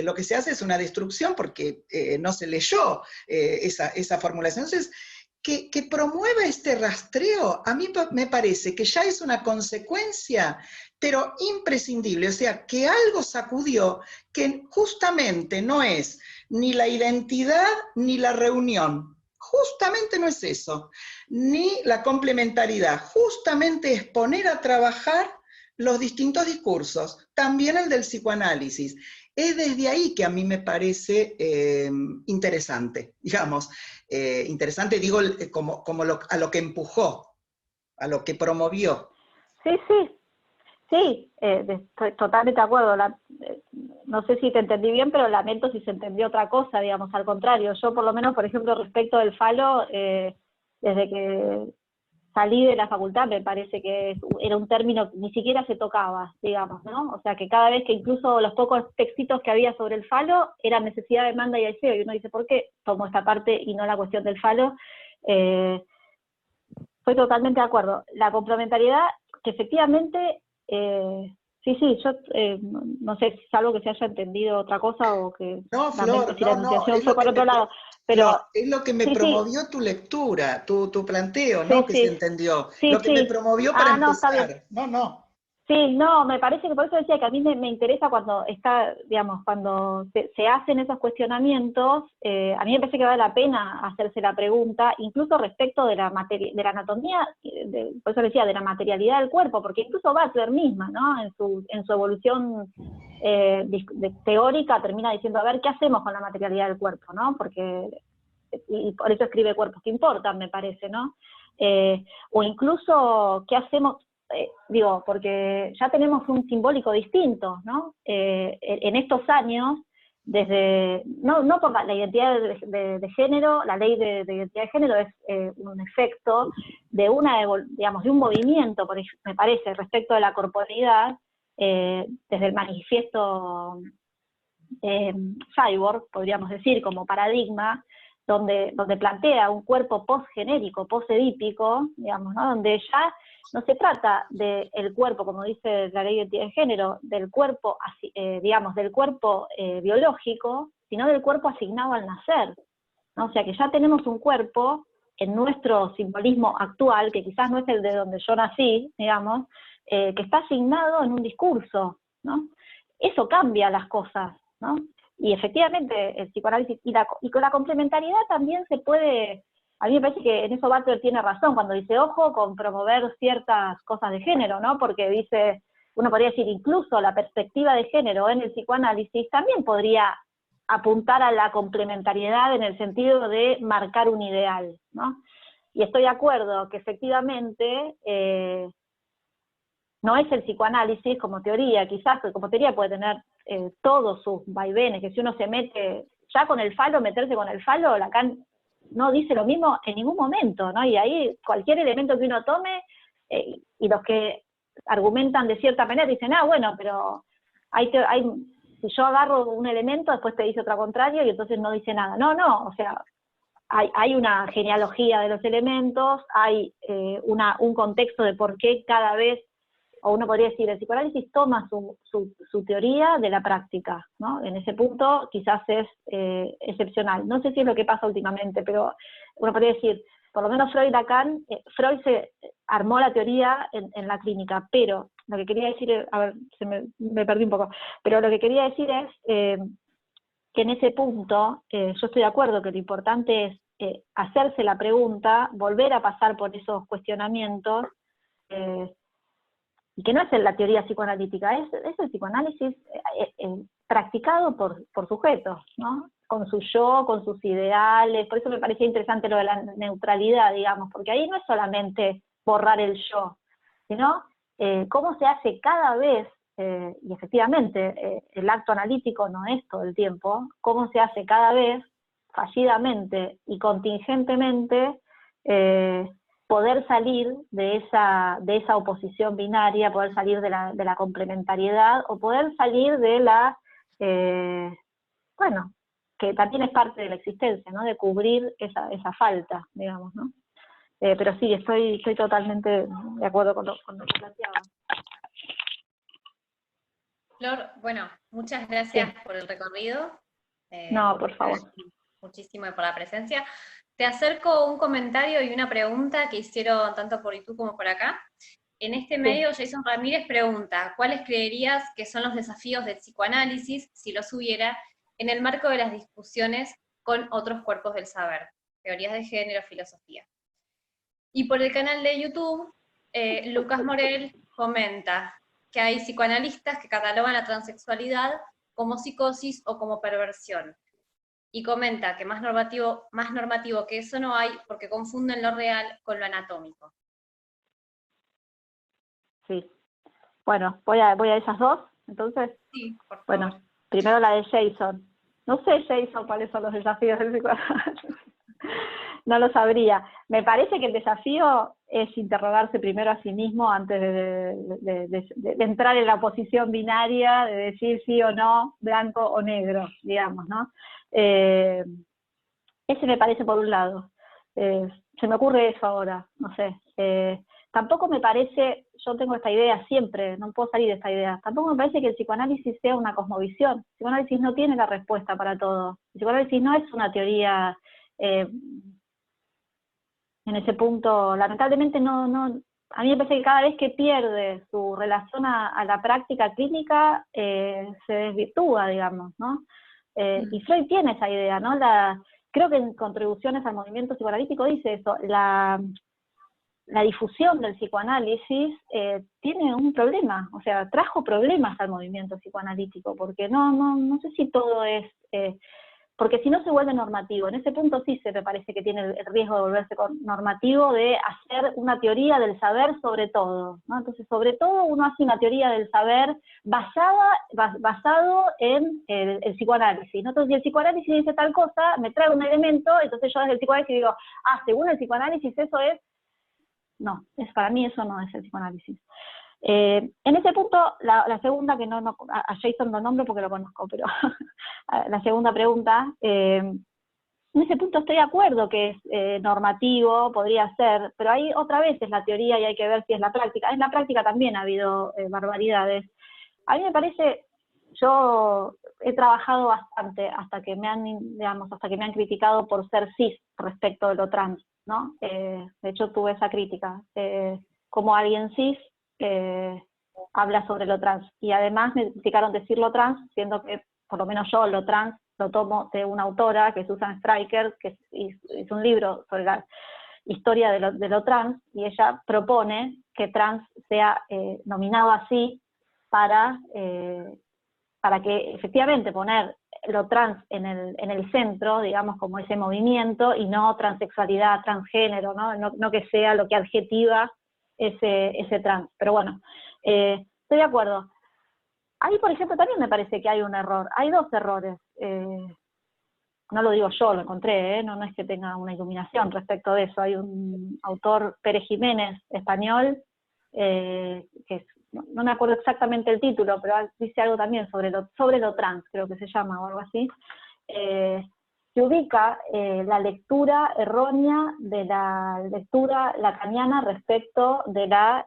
lo que se hace es una destrucción porque no se leyó esa formulación. Entonces, que promueva este rastreo, a mí me parece que ya es una consecuencia, pero imprescindible, o sea, que algo sacudió, que justamente no es ni la identidad, ni la reunión. Justamente no es eso, ni la complementariedad, justamente es poner a trabajar los distintos discursos, también el del psicoanálisis. Es desde ahí que a mí me parece interesante, digamos, interesante digo a lo que empujó, a lo que promovió. Sí, estoy totalmente de acuerdo. No sé si te entendí bien, pero lamento si se entendió otra cosa, digamos, al contrario. Yo, por lo menos, por ejemplo, respecto del falo, desde que salí de la facultad, me parece que era un término que ni siquiera se tocaba, digamos, ¿no? O sea, que cada vez que incluso los pocos textitos que había sobre el falo, era necesidad, demanda y deseo, y uno dice, ¿por qué tomo esta parte y no la cuestión del falo? Estoy totalmente de acuerdo. La complementariedad, que efectivamente... sí, yo no sé si es algo que se haya entendido otra cosa o que no, Flor, si la enunciación fue por otro lado, pero Flor, es lo que me promovió tu lectura, tu planteo, ¿no? Que se entendió. Lo que me promovió para no, está bien. empezar. No. Sí, no, me parece que por eso decía que a mí me interesa cuando está, digamos, cuando se hacen esos cuestionamientos, a mí me parece que vale la pena hacerse la pregunta, incluso respecto de la anatomía, por eso decía, de la materialidad del cuerpo, porque incluso Butler misma, ¿no? En su evolución teórica termina diciendo, a ver, ¿qué hacemos con la materialidad del cuerpo, ¿no? Porque, y por eso escribe Cuerpos que importan, me parece, ¿no? O incluso, ¿qué hacemos? Porque ya tenemos un simbólico distinto, ¿no? En estos años, desde, no por la identidad de género, la ley de identidad de género es un efecto de de un movimiento, me parece, respecto de la corporeidad, desde el manifiesto cyborg, podríamos decir, como paradigma, donde plantea un cuerpo post-genérico, post-edípico, digamos, ¿no? Donde ya no se trata del cuerpo, como dice la ley de identidad de género, del cuerpo, del cuerpo biológico, sino del cuerpo asignado al nacer, ¿no? O sea que ya tenemos un cuerpo en nuestro simbolismo actual, que quizás no es el de donde yo nací, digamos, que está asignado en un discurso, ¿no? Eso cambia las cosas, ¿no? Y efectivamente el psicoanálisis y con la complementariedad también se puede, a mí me parece que en eso Butler tiene razón cuando dice, ojo con promover ciertas cosas de género, ¿no? Porque dice, uno podría decir, incluso la perspectiva de género en el psicoanálisis también podría apuntar a la complementariedad en el sentido de marcar un ideal, ¿no? Y estoy de acuerdo que efectivamente no es el psicoanálisis como teoría, quizás como teoría puede tener todos sus vaivenes, que si uno se mete ya con el falo, meterse con el falo, Lacan no dice lo mismo en ningún momento, ¿no? Y ahí cualquier elemento que uno tome, y los que argumentan de cierta manera dicen, bueno, pero si yo agarro un elemento, después te dice otro contrario y entonces no dice nada. No, o sea, hay una genealogía de los elementos, hay un contexto de por qué cada vez, o uno podría decir, el psicoanálisis toma su teoría de la práctica, ¿no? En ese punto quizás es excepcional. No sé si es lo que pasa últimamente, pero uno podría decir, por lo menos Freud Freud se armó la teoría en la clínica, pero lo que quería decir, a ver, me perdí un poco, pero lo que quería decir es que en ese punto yo estoy de acuerdo que lo importante es hacerse la pregunta, volver a pasar por esos cuestionamientos, y que no es la teoría psicoanalítica, es el psicoanálisis practicado por sujetos, ¿no? Con su yo, con sus ideales, por eso me parecía interesante lo de la neutralidad, digamos, porque ahí no es solamente borrar el yo, sino cómo se hace cada vez, y efectivamente el acto analítico no es todo el tiempo, cómo se hace cada vez, fallidamente y contingentemente, poder salir de esa oposición binaria, poder salir de la complementariedad, o poder salir de que también es parte de la existencia, ¿no? De cubrir esa falta, digamos, ¿no? Pero sí, estoy totalmente de acuerdo con lo que planteaba. Flor, bueno, muchas gracias por el recorrido. No, por favor. Muchísimo por la presencia. Te acerco un comentario y una pregunta que hicieron tanto por YouTube como por acá. En este medio, Jason Ramírez pregunta, ¿cuáles creerías que son los desafíos del psicoanálisis, si los hubiera, en el marco de las discusiones con otros cuerpos del saber, teorías de género, filosofía. Y por el canal de YouTube, Lucas Morel comenta que hay psicoanalistas que catalogan la transexualidad como psicosis o como perversión. Y comenta que más normativo que eso no hay, porque confunden lo real con lo anatómico. Sí. Bueno, voy a esas dos, entonces. Sí, por favor. Bueno, primero la de Jason. No sé, Jason, cuáles son los desafíos del psicoanálisis. No lo sabría. Me parece que el desafío es interrogarse primero a sí mismo antes de entrar en la posición binaria, de decir sí o no, blanco o negro, digamos, ¿no? Ese me parece por un lado. Se me ocurre eso ahora, no sé. Tampoco me parece, yo tengo esta idea siempre, no puedo salir de esta idea, tampoco me parece que el psicoanálisis sea una cosmovisión. El psicoanálisis no tiene la respuesta para todo. El psicoanálisis no es una teoría, en ese punto, lamentablemente no, a mí me parece que cada vez que pierde su relación a la práctica clínica, se desvirtúa, digamos, ¿no? Y Freud tiene esa idea, ¿no? Creo que en Contribuciones al Movimiento Psicoanalítico dice eso, la difusión del psicoanálisis tiene un problema, o sea, trajo problemas al movimiento psicoanalítico, porque no sé si todo es, porque si no se vuelve normativo, en ese punto sí me parece que tiene el riesgo de volverse normativo, de hacer una teoría del saber sobre todo, ¿no? Entonces, sobre todo uno hace una teoría del saber basado en el psicoanálisis, ¿no? Entonces, si el psicoanálisis dice tal cosa, me trae un elemento, entonces yo desde el psicoanálisis digo, según el psicoanálisis eso es. No, para mí eso no es el psicoanálisis. En ese punto, la segunda, que a Jason no nombro porque lo conozco, pero la segunda pregunta, en ese punto estoy de acuerdo que es normativo, podría ser, pero ahí otra vez es la teoría y hay que ver si es la práctica. En la práctica también ha habido barbaridades. A mí me parece, yo he trabajado bastante hasta que me han criticado por ser cis respecto de lo trans, ¿no? De hecho tuve esa crítica, como alguien cis habla sobre lo trans, y además me criticaron decirlo trans, siendo que por lo menos yo lo trans lo tomo de una autora que es Susan Stryker, que hizo un libro sobre la historia de lo trans, y ella propone que trans sea nominado así para que efectivamente poner lo trans en el centro, digamos, como ese movimiento, y no transexualidad, transgénero, no que sea lo que adjetiva ese trans. Pero bueno, estoy de acuerdo. Ahí, por ejemplo, también me parece que hay un error. Hay dos errores. No lo digo yo, lo encontré, no es que tenga una iluminación respecto de eso. Hay un autor, Pérez Jiménez, español, que no me acuerdo exactamente el título, pero dice algo también sobre lo trans, creo que se llama, o algo así, que ubica la lectura errónea de la lectura lacaniana respecto de la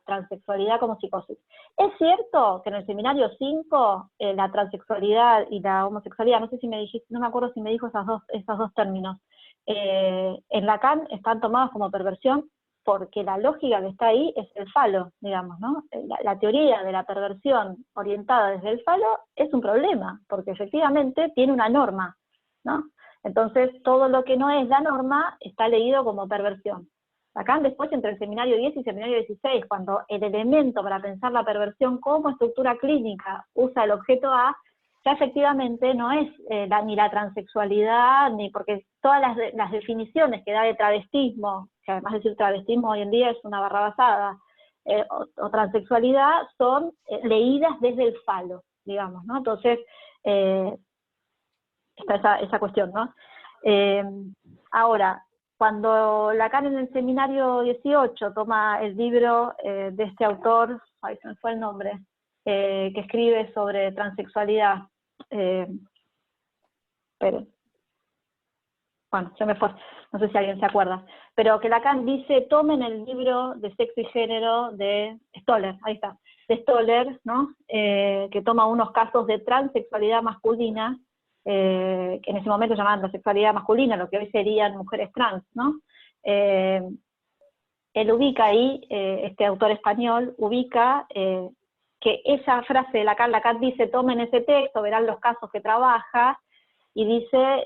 transexualidad como psicosis. Es cierto que en el seminario 5, la transexualidad y la homosexualidad, no sé si me dijiste, no me acuerdo si me dijo esos dos términos, en Lacan están tomados como perversión, porque la lógica que está ahí es el falo, digamos, ¿no? La teoría de la perversión orientada desde el falo es un problema, porque efectivamente tiene una norma, ¿no? Entonces, todo lo que no es la norma está leído como perversión. Acá después, entre el seminario 10 y el seminario 16, cuando el elemento para pensar la perversión como estructura clínica usa el objeto A, ya efectivamente no es ni la transexualidad, ni porque todas las definiciones que da de travestismo, que además de decir travestismo hoy en día es una barrabasada, o transexualidad, son leídas desde el falo, digamos, ¿no? Entonces, está esa cuestión, ¿no? Ahora, cuando Lacan en el seminario 18 toma el libro de este autor, se me fue el nombre, que escribe sobre transexualidad, pero bueno, se me fue, no sé si alguien se acuerda, pero que Lacan dice, tomen el libro de Sexo y Género de Stoller, ahí está, de Stoller, ¿no? Que toma unos casos de transexualidad masculina, que en ese momento llamaban transexualidad masculina, lo que hoy serían mujeres trans, ¿no? Él ubica ahí, este autor español, ubica que esa frase de Lacan dice, tomen ese texto, verán los casos que trabaja, y dice,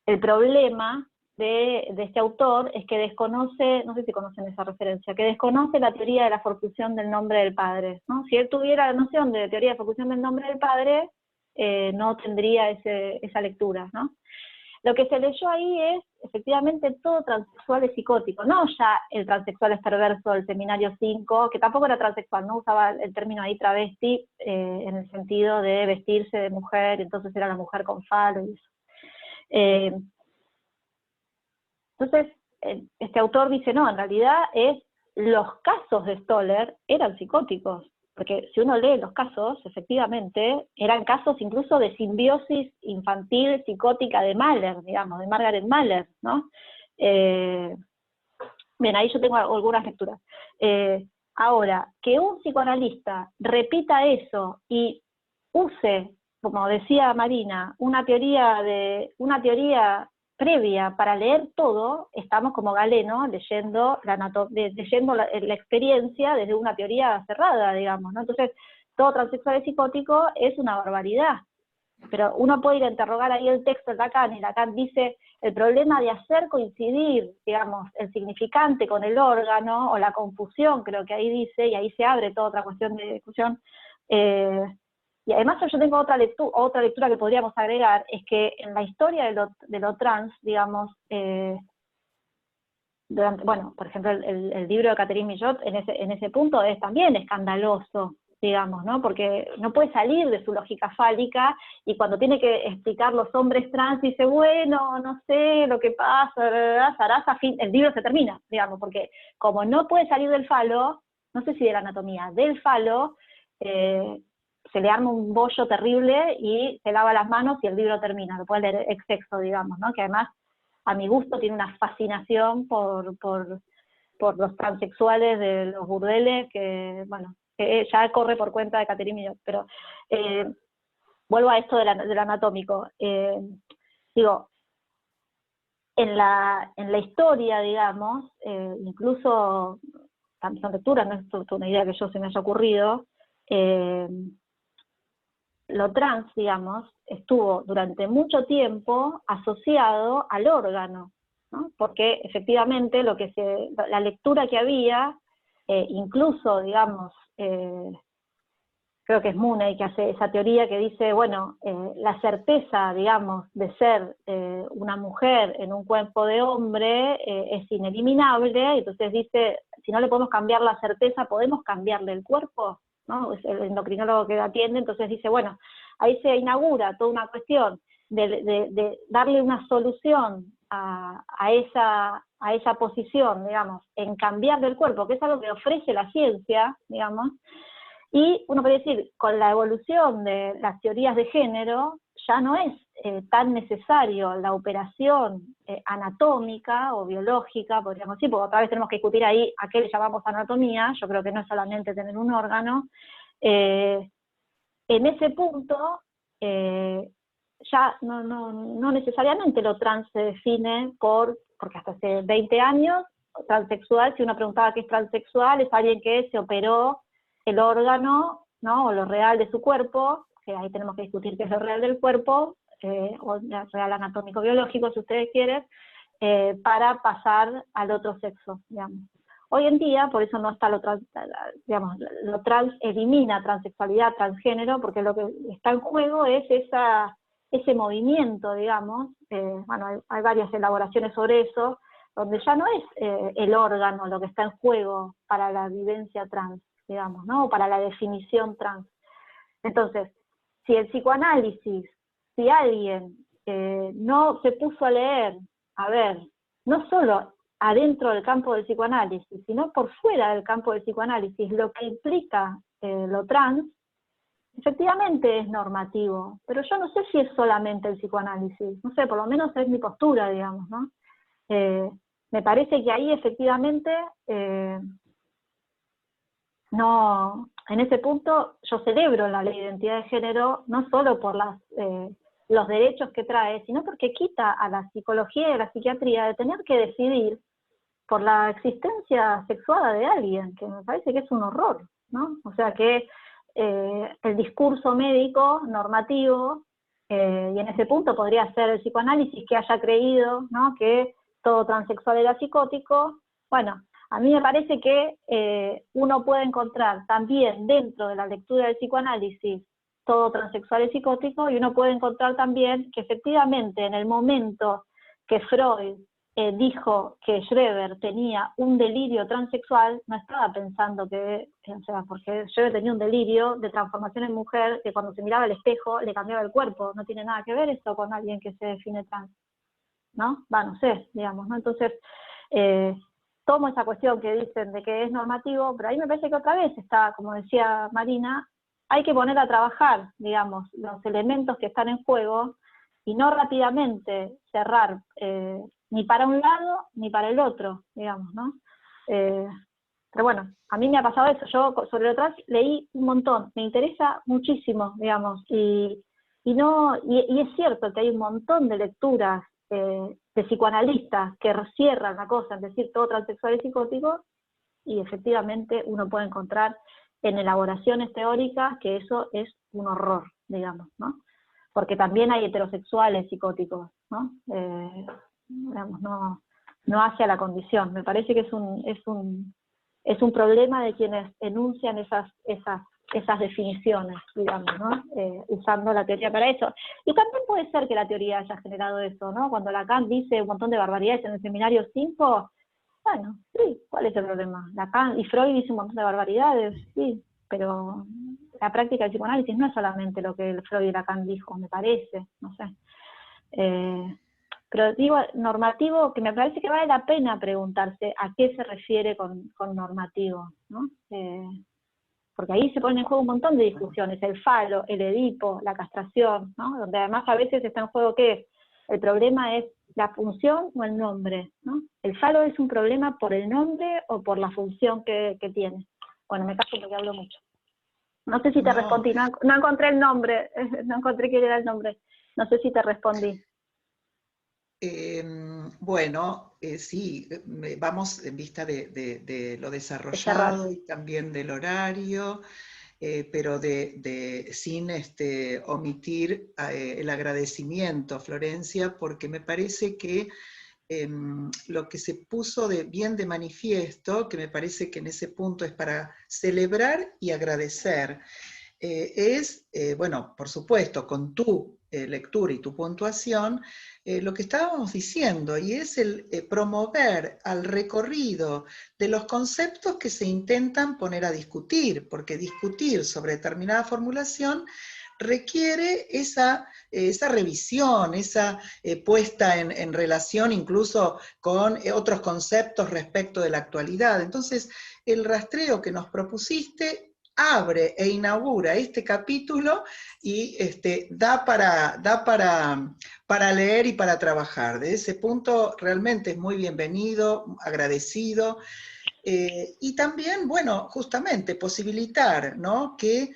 el problema de este autor es que desconoce, no sé si conocen esa referencia, que desconoce la teoría de la forcusión del nombre del padre, ¿no? Si él tuviera la noción de teoría de forcusión del nombre del padre, no tendría esa lectura, ¿no? Lo que se leyó ahí es, efectivamente, todo transexual es psicótico, no ya el transexual es perverso del seminario 5, que tampoco era transexual, no usaba el término ahí travesti, en el sentido de vestirse de mujer, entonces era la mujer con falo y eso. Entonces, este autor dice, no, en realidad los casos de Stoller eran psicóticos, porque si uno lee los casos, efectivamente, eran casos incluso de simbiosis infantil psicótica de Mahler, digamos, de Margaret Mahler, ¿no? Bien, ahí yo tengo algunas lecturas. Ahora, que un psicoanalista repita eso y use, como decía Marina, una teoría previa para leer todo, estamos como Galeno leyendo la experiencia desde una teoría cerrada, digamos, ¿no? Entonces, todo transexual es psicótico es una barbaridad. Pero uno puede ir a interrogar ahí el texto de Lacan, y Lacan dice, el problema de hacer coincidir, digamos, el significante con el órgano, o la confusión, creo que ahí dice, y ahí se abre toda otra cuestión de discusión, y además yo tengo otra lectura que podríamos agregar, es que en la historia de lo trans, digamos, bueno, por ejemplo, el libro de Catherine Millot en ese punto es también escandaloso, digamos, ¿no? Porque no puede salir de su lógica fálica, y cuando tiene que explicar los hombres trans, dice, bueno, no sé lo que pasa, Sarasa, el libro se termina, digamos, porque como no puede salir del falo, no sé si de la anatomía, del falo, se le arma un bollo terrible y se lava las manos y el libro termina, lo puede leer ex texto, digamos, ¿no? Que además, a mi gusto, tiene una fascinación por los transexuales de los burdeles, que, bueno, que ya corre por cuenta de Catherine Millot, pero vuelvo a esto del anatómico. Digo, en la historia, digamos, incluso, también son lecturas, no es una idea que yo se me haya ocurrido, lo trans, digamos, estuvo durante mucho tiempo asociado al órgano, ¿no? Porque efectivamente la lectura que había, incluso, digamos, creo que es Mooney que hace esa teoría que dice, bueno, la certeza, digamos, de ser una mujer en un cuerpo de hombre es ineliminable, entonces dice, si no le podemos cambiar la certeza, ¿podemos cambiarle el cuerpo? ¿No? Es el endocrinólogo que atiende, entonces dice, bueno, ahí se inaugura toda una cuestión de darle una solución a esa posición, digamos, en cambiarle el cuerpo, que es algo que ofrece la ciencia, digamos, y uno puede decir, con la evolución de las teorías de género, ya no es tan necesario la operación anatómica o biológica, podríamos decir, porque otra vez tenemos que discutir ahí a qué le llamamos anatomía, yo creo que no es solamente tener un órgano. En ese punto, ya no necesariamente lo trans se define porque hasta hace 20 años, transexual, si uno preguntaba qué es transexual, es alguien que se operó el órgano, ¿no? O lo real de su cuerpo, que ahí tenemos que discutir qué es lo real del cuerpo, o lo real anatómico-biológico, si ustedes quieren, para pasar al otro sexo, digamos. Hoy en día, por eso no está lo trans, digamos, lo trans elimina transexualidad, transgénero, porque lo que está en juego es ese movimiento, digamos, bueno, hay varias elaboraciones sobre eso, donde ya no es el órgano lo que está en juego para la vivencia trans, digamos, ¿no? O para la definición trans. Entonces, si el psicoanálisis, si alguien no se puso a leer, a ver, no solo adentro del campo del psicoanálisis, sino por fuera del campo del psicoanálisis, lo que implica lo trans, efectivamente es normativo, pero yo no sé si es solamente el psicoanálisis, no sé, por lo menos es mi postura, digamos, ¿no? Me parece que ahí efectivamente, no, en ese punto yo celebro la ley de identidad de género, no solo por los derechos que trae, sino porque quita a la psicología y a la psiquiatría de tener que decidir por la existencia sexuada de alguien, que me parece que es un horror, ¿no? O sea que el discurso médico normativo, y en ese punto podría ser el psicoanálisis que haya creído, ¿no?, que todo transexual era psicótico. Bueno, a mí me parece que uno puede encontrar también dentro de la lectura del psicoanálisis todo transexual es psicótico, y uno puede encontrar también que efectivamente en el momento que Freud dijo que Schreber tenía un delirio transexual, no estaba pensando que, o sea, porque Schreber tenía un delirio de transformación en mujer, que cuando se miraba al espejo le cambiaba el cuerpo. No tiene nada que ver esto con alguien que se define trans, ¿no? No sé, digamos, ¿no? Entonces, tomo esa cuestión que dicen de que es normativo, pero ahí me parece que otra vez está, como decía Marina, hay que poner a trabajar, digamos, los elementos que están en juego, y no rápidamente cerrar ni para un lado ni para el otro, digamos, ¿no? Pero bueno, a mí me ha pasado eso. Yo sobre lo trans leí un montón, me interesa muchísimo, digamos, y es cierto que hay un montón de lecturas de psicoanalistas que cierran la cosa, es decir, todo transexual es psicótico, y efectivamente uno puede encontrar en elaboraciones teóricas que eso es un horror, digamos, ¿no? Porque también hay heterosexuales psicóticos, ¿no? Digamos, no hacia la condición. Me parece que es un problema de quienes enuncian esas definiciones, digamos, ¿no? Usando la teoría para eso. Y también puede ser que la teoría haya generado eso, ¿no? Cuando Lacan dice un montón de barbaridades en el seminario 5, bueno, sí, ¿cuál es el problema? Lacan y Freud dice un montón de barbaridades, sí, pero la práctica del psicoanálisis no es solamente lo que Freud y Lacan dijo, me parece, no sé. Pero digo, normativo, que me parece que vale la pena preguntarse a qué se refiere con normativo, ¿no? Porque ahí se ponen en juego un montón de discusiones, el falo, el Edipo, la castración, ¿no? Donde además a veces está en juego ¿qué? El problema es la función o el nombre, ¿no? El falo es un problema por el nombre o por la función que tiene. Bueno, me caso porque hablo mucho. No sé si te respondí, no encontré el nombre, no encontré quién era el nombre. No sé si te respondí. Bueno, sí, vamos en vista de lo desarrollado y también del horario, pero sin omitir el agradecimiento, Florencia, porque me parece que lo que se puso bien de manifiesto, que me parece que en ese punto es para celebrar y agradecer, bueno, por supuesto, con tu lectura y tu puntuación, lo que estábamos diciendo, y es el promover al recorrido de los conceptos que se intentan poner a discutir, porque discutir sobre determinada formulación requiere esa revisión, esa puesta en relación incluso con otros conceptos respecto de la actualidad. Entonces, el rastreo que nos propusiste abre e inaugura este capítulo y da para leer y para trabajar. De ese punto realmente es muy bienvenido, agradecido, y también, bueno, justamente posibilitar, ¿no?, que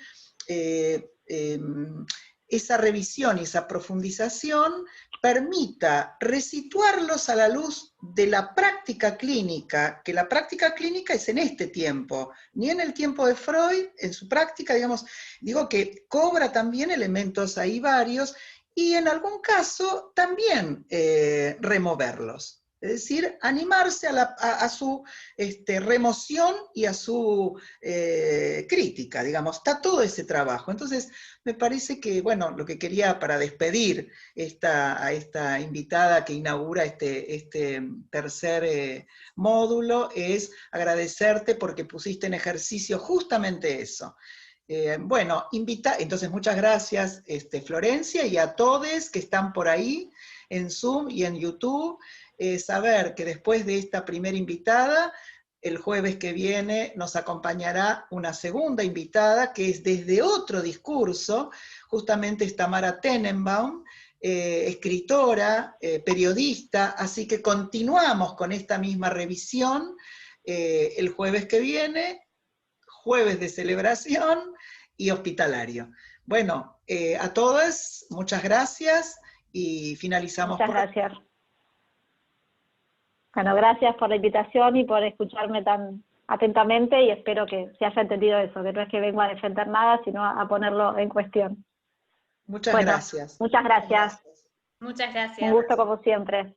esa revisión y esa profundización permita resituarlos a la luz de la práctica clínica, que la práctica clínica es en este tiempo, ni en el tiempo de Freud, en su práctica, digamos, digo que cobra también elementos ahí varios, y en algún caso también removerlos. Es decir, animarse a su remoción y a su crítica, digamos, está todo ese trabajo. Entonces, me parece que, bueno, lo que quería para despedir a esta invitada que inaugura este tercer módulo es agradecerte porque pusiste en ejercicio justamente eso. Bueno, entonces muchas gracias Florencia, y a todos que están por ahí en Zoom y en YouTube. Saber que después de esta primera invitada, el jueves que viene nos acompañará una segunda invitada, que es desde otro discurso, justamente es Tamara Tenenbaum, escritora, periodista, así que continuamos con esta misma revisión el jueves que viene, jueves de celebración y hospitalario. Bueno, a todas, muchas gracias, y finalizamos. Muchas gracias. Bueno, gracias por la invitación y por escucharme tan atentamente y espero que se haya entendido eso, que no es que vengo a defender nada, sino a ponerlo en cuestión. Muchas gracias. Muchas gracias. Muchas gracias. Un gusto como siempre.